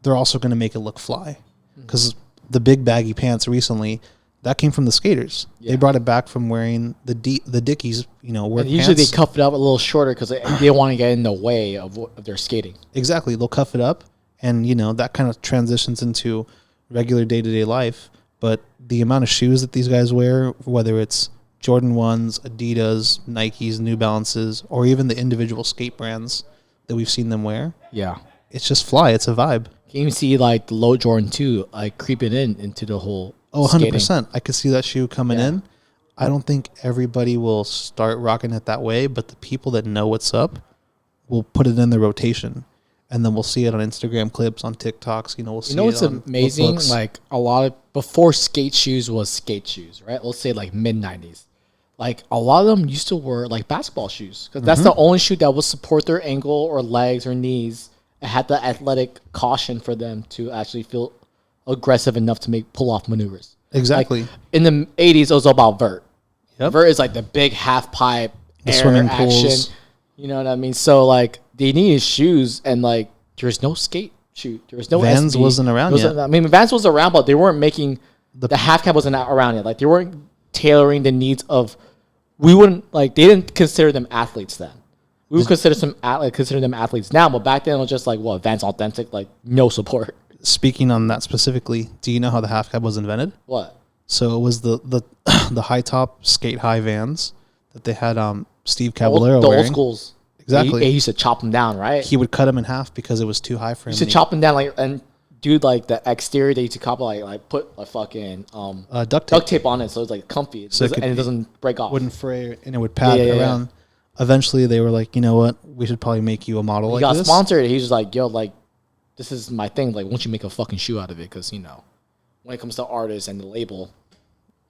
S1: they're also going to make it look fly, because the big baggy pants recently, that came from the skaters. Yeah. They brought it back from wearing the Dickies, work
S2: and usually
S1: pants.
S2: They cuff it up a little shorter because they want to get in the way of their skating.
S1: Exactly. They'll cuff it up, and, that kind of transitions into regular day-to-day life. But the amount of shoes that these guys wear, whether it's Jordan 1s, Adidas, Nikes, New Balances, or even the individual skate brands that we've seen them wear.
S2: Yeah.
S1: It's just fly. It's a vibe.
S2: You can see like the low Jordan 2 like creeping into the whole
S1: skating. 100%. I could see that shoe coming in. I don't think everybody will start rocking it that way, but the people that know what's up will put it in their rotation. And then we'll see it on Instagram clips, on TikToks. We'll see it on
S2: what's amazing?
S1: lookbooks.
S2: Like a lot of before skate shoes was skate shoes, right? Let's say like mid-90s. Like a lot of them used to wear like basketball shoes because that's the only shoe that would support their ankle or legs or knees. It had the athletic caution for them to actually feel aggressive enough to pull off maneuvers.
S1: Exactly.
S2: Like, in the 80s, it was all about vert.
S1: Yep.
S2: Vert is like the big half pipe,
S1: the
S2: air
S1: swimming
S2: action.
S1: pools.
S2: You know what I mean? So like they needed shoes, and like there's no skate shoe. There was no
S1: Vans
S2: SB.
S1: wasn't around yet.
S2: I mean, Vans was around, but they weren't making the half cap wasn't around yet. Like they weren't tailoring the needs of. We wouldn't like they didn't consider them athletes then. We would consider them athletes now, but back then it was just like what Vans authentic, like no support.
S1: Speaking on that specifically, do you know how the half cab was invented?
S2: What?
S1: So it was the high top skate high Vans that they had Steve Caballero wearing.
S2: Old schools.
S1: Exactly.
S2: He used to chop them down, right?
S1: He would cut them in half because it was too high for him.
S2: He used to chop them down and dude, like the exterior they used to copy like put a fucking duct tape on it so it's like comfy and it doesn't break off.
S1: Wouldn't fray and it would pad around. Yeah. Eventually they were like, you know what, we should probably make you a model like this.
S2: He got sponsored. He was like, yo, like this is my thing. Like, why don't you make a fucking shoe out of it? Because when it comes to artists and the label,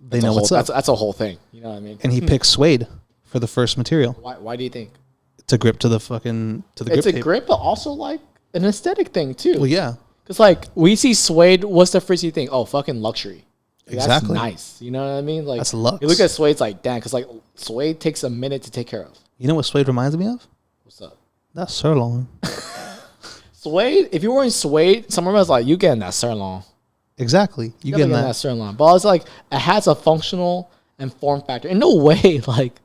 S1: they know what's up.
S2: That's a whole thing. You know what I mean?
S1: And he picked suede for the first material.
S2: Why do you think?
S1: It's a grip to the grip.
S2: It's a grip, but also like an aesthetic thing too.
S1: Well, yeah.
S2: Because like we see suede, what's the first thing? Oh, fucking luxury. Like,
S1: exactly.
S2: That's nice. You know what I mean? Like
S1: that's lux.
S2: You look at suede, it's like damn, because like suede takes a minute to take care of.
S1: You know what suede reminds me of?
S2: What's up?
S1: That's sirloin.
S2: Suede. If you're wearing suede, someone else like you getting that sirloin.
S1: Exactly. You getting that
S2: sirloin. But it's like it has a functional and form factor. In no way, like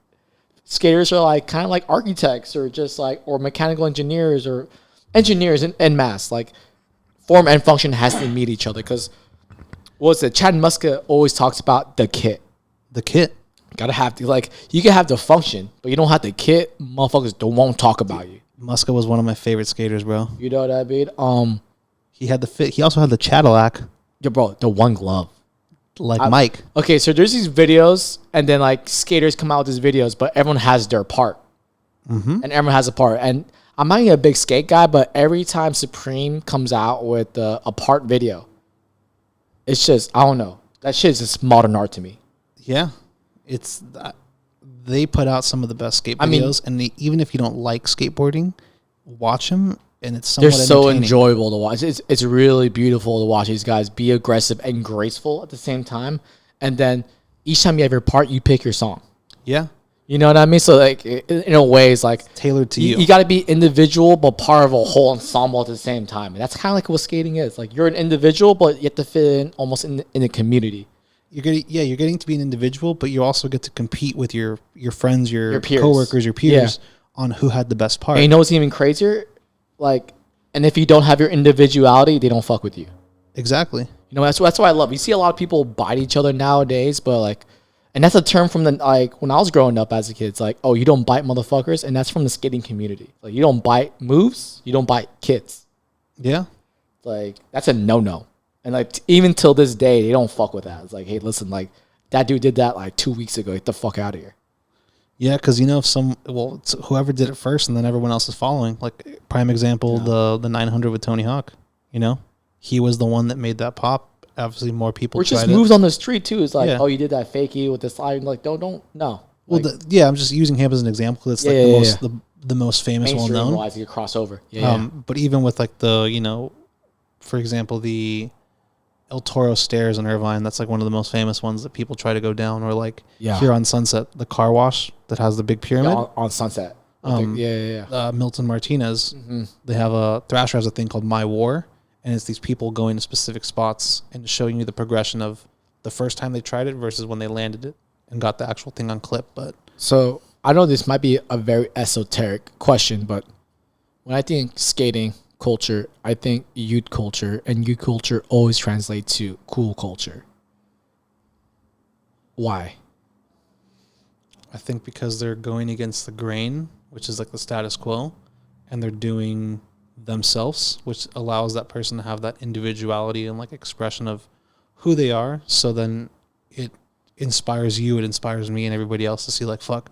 S2: skaters are like kind of like architects or just like or mechanical engineers or engineers en masse. Like form and function has to meet each other because what's it? Chad Muska always talks about the kit.
S1: The kit.
S2: Gotta have to like you can have the function, but you don't have the kit. Motherfuckers won't talk about you.
S1: Muska was one of my favorite skaters, bro.
S2: You know what I mean?
S1: He had the fit. He also had the Cadillac.
S2: Yeah, bro, the one glove.
S1: Like Mike.
S2: Okay, so there's these videos, and then like skaters come out with these videos, but everyone has their part. And everyone has a part. And I'm not even a big skate guy, but every time Supreme comes out with a part video, it's just, I don't know. That shit is just modern art to me.
S1: Yeah. It's that. They put out some of the best skate videos, and even if you don't like skateboarding, watch them, and it's somewhat
S2: they're so enjoyable to watch. It's really beautiful to watch these guys be aggressive and graceful at the same time, and then each time you have your part, you pick your song.
S1: Yeah.
S2: You know what I mean? So like in a way, it's like
S1: Tailored to you.
S2: You got to be individual, but part of a whole ensemble at the same time. And that's kind of like what skating is. Like you're an individual, but you have to fit in almost in a community.
S1: You're getting to be an individual, but you also get to compete with your friends, your
S2: peers.
S1: coworkers, your peers on who had the best part.
S2: And you know what's even crazier? Like, and if you don't have your individuality, they don't fuck with you.
S1: Exactly.
S2: You know, that's what I love. You see a lot of people bite each other nowadays, but like, and that's a term from the, like, when I was growing up as a kid, it's like, oh, you don't bite motherfuckers. And that's from the skating community. Like, you don't bite moves, you don't bite kids.
S1: Yeah.
S2: Like, that's a no-no. And like, even till this day, they don't fuck with that. It's like, hey, listen, like, that dude did that like 2 weeks ago. Get the fuck out of here.
S1: Yeah, because you know, if it's whoever did it first and then everyone else is following. Like, prime example, the 900 with Tony Hawk, you know? He was the one that made that pop. Obviously, more people
S2: Or just
S1: tried
S2: moves on the street, too. It's like,
S1: Yeah.
S2: oh, you did that fakie with the slide. Like, no.
S1: Well,
S2: Like,
S1: I'm just using him as an example. It's like the most famous, well known.
S2: wise, you crossover. Yeah.
S1: But even with like for example, the El Toro stairs in Irvine, that's like one of the most famous ones that people try to go down. Or like here on Sunset, the car wash that has the big pyramid.
S2: Yeah, on Sunset.
S1: Milton Martinez, they have Thrasher has a thing called My War, and it's these people going to specific spots and showing you the progression of the first time they tried it versus when they landed it and got the actual thing on clip. But
S2: so I know this might be a very esoteric question, but when I think skating culture, I think youth culture, and youth culture always translates to cool culture. Why?
S1: I think because they're going against the grain, which is like the status quo, and they're doing themselves, which allows that person to have that individuality and like expression of who they are. So then it inspires you, it inspires me and everybody else to see like, fuck,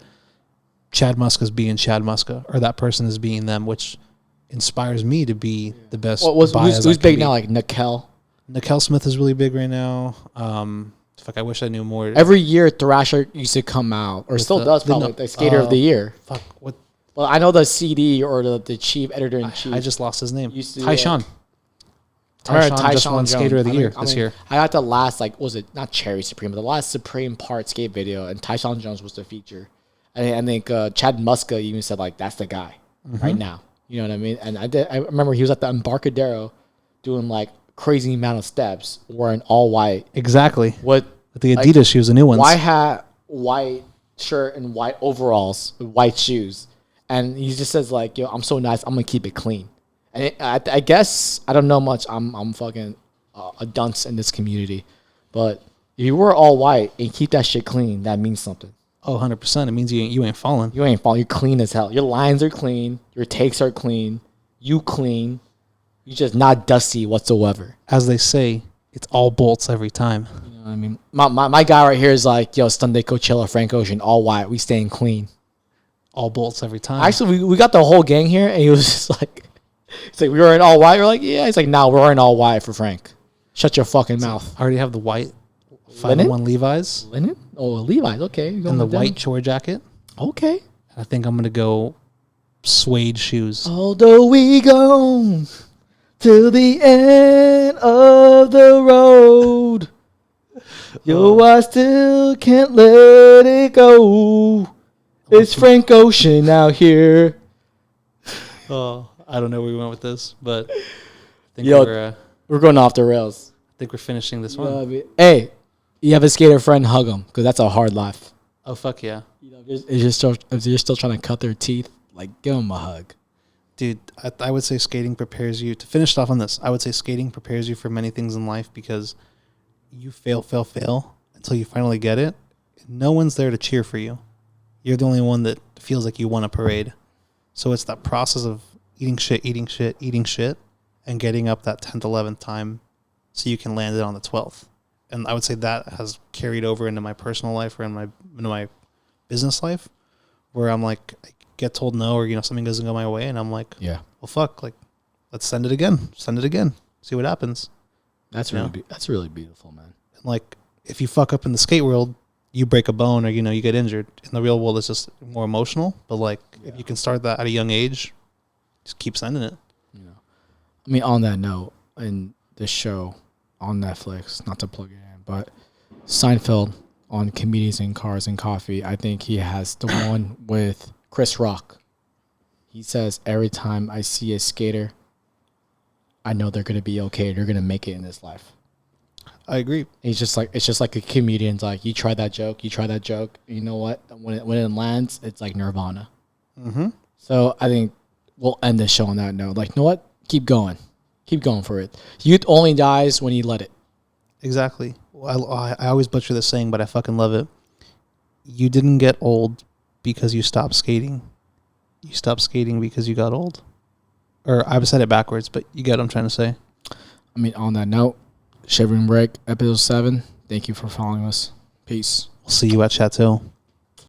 S1: Chad Muska's being Chad Muska, or that person is being them, which inspires me to be the best.
S2: Who's big now? Like
S1: Nikel Smith is really big right now. Fuck, I wish I knew more.
S2: Every year, Thrasher used to come out, or still does, probably the skater of the year.
S1: Fuck, what?
S2: Well, I know the CD or the chief editor in chief.
S1: I just lost his name.
S2: Tyshawn.
S1: Tyshawn just won skater of the year this year.
S2: I got the last, like, was it not Cherry Supreme, but the last Supreme part skate video, and Tyshawn Jones was the feature. And I think Chad Muska even said, like, that's the guy right now. You know what I mean? And I remember he was at the Embarcadero doing, like, crazy amount of steps, wearing all white.
S1: Exactly.
S2: With
S1: the Adidas shoes, the new ones.
S2: White hat, white shirt, and white overalls, with white shoes. And he just says, like, yo, I'm so nice, I'm going to keep it clean. And I guess, I don't know much. I'm fucking a dunce in this community. But if you wear all white and keep that shit clean, that means something.
S1: Oh, 100%. It means you ain't falling.
S2: You ain't falling. You're clean as hell. Your lines are clean. Your takes are clean. You clean. You're just not dusty whatsoever.
S1: As they say, it's all bolts every time.
S2: You know what I mean? My guy right here is like, yo, Sunday Coachella, Frank Ocean, all white. We staying clean.
S1: All bolts every time.
S2: Actually, we got the whole gang here, and he was just like, it's like, we were in all white. We're like, yeah. He's like, nah, we're in all white for Frank. Shut your fucking mouth.
S1: I already have the white 501 Levi's.
S2: Linen? Oh, Levi's. Okay.
S1: And the white chore jacket.
S2: Okay.
S1: I think I'm going to go suede shoes.
S2: Although we go to the end of the road, yo, I still can't let it go. It's Frank Ocean out here.
S1: Oh, I don't know where we went with this, but I think
S2: we're going off the rails.
S1: I think we're finishing this one.
S2: Hey, you have a skater friend, hug him, because that's a hard life.
S1: Oh, fuck yeah.
S2: You know, if you're still trying to cut their teeth, like, give them a hug.
S1: Dude, I would say skating prepares you, to finish off on this, I would say skating prepares you for many things in life, because you fail until you finally get it. No one's there to cheer for you. You're the only one that feels like you won a parade. So it's that process of eating shit, and getting up that 10th, 11th time so you can land it on the 12th. And I would say that has carried over into my personal life or into my business life, where I'm like, I get told no, or, you know, something doesn't go my way, and I'm like,
S2: yeah,
S1: well, fuck, like, let's send it again, see what happens.
S2: That's really beautiful, man.
S1: And like, if you fuck up in the skate world, you break a bone, or, you know, you get injured. In the real world, it's just more emotional. But like, if you can start that at a young age, just keep sending it.
S2: You know, I mean, on that note, in this show on Netflix, not to plug it in, but Seinfeld on comedians and cars and coffee. I think he has the one with Chris Rock. He says, every time I see a skater, I know they're going to be okay. They're going to make it in this life.
S1: I agree.
S2: It's just like a comedian's like, you try that joke. You know what? When it lands, it's like Nirvana.
S1: Mm-hmm.
S2: So I think we'll end the show on that note. Like, you know what? Keep going for it. Youth only dies when you let it.
S1: Exactly. I always butcher this saying, but I fucking love it. You didn't get old because you stopped skating. You stopped skating because you got old. Or I've said it backwards, but you get what I'm trying to say.
S2: I mean, on that note, Shivering Break, episode 7. Thank you for following us. Peace.
S1: We'll see you at Chateau.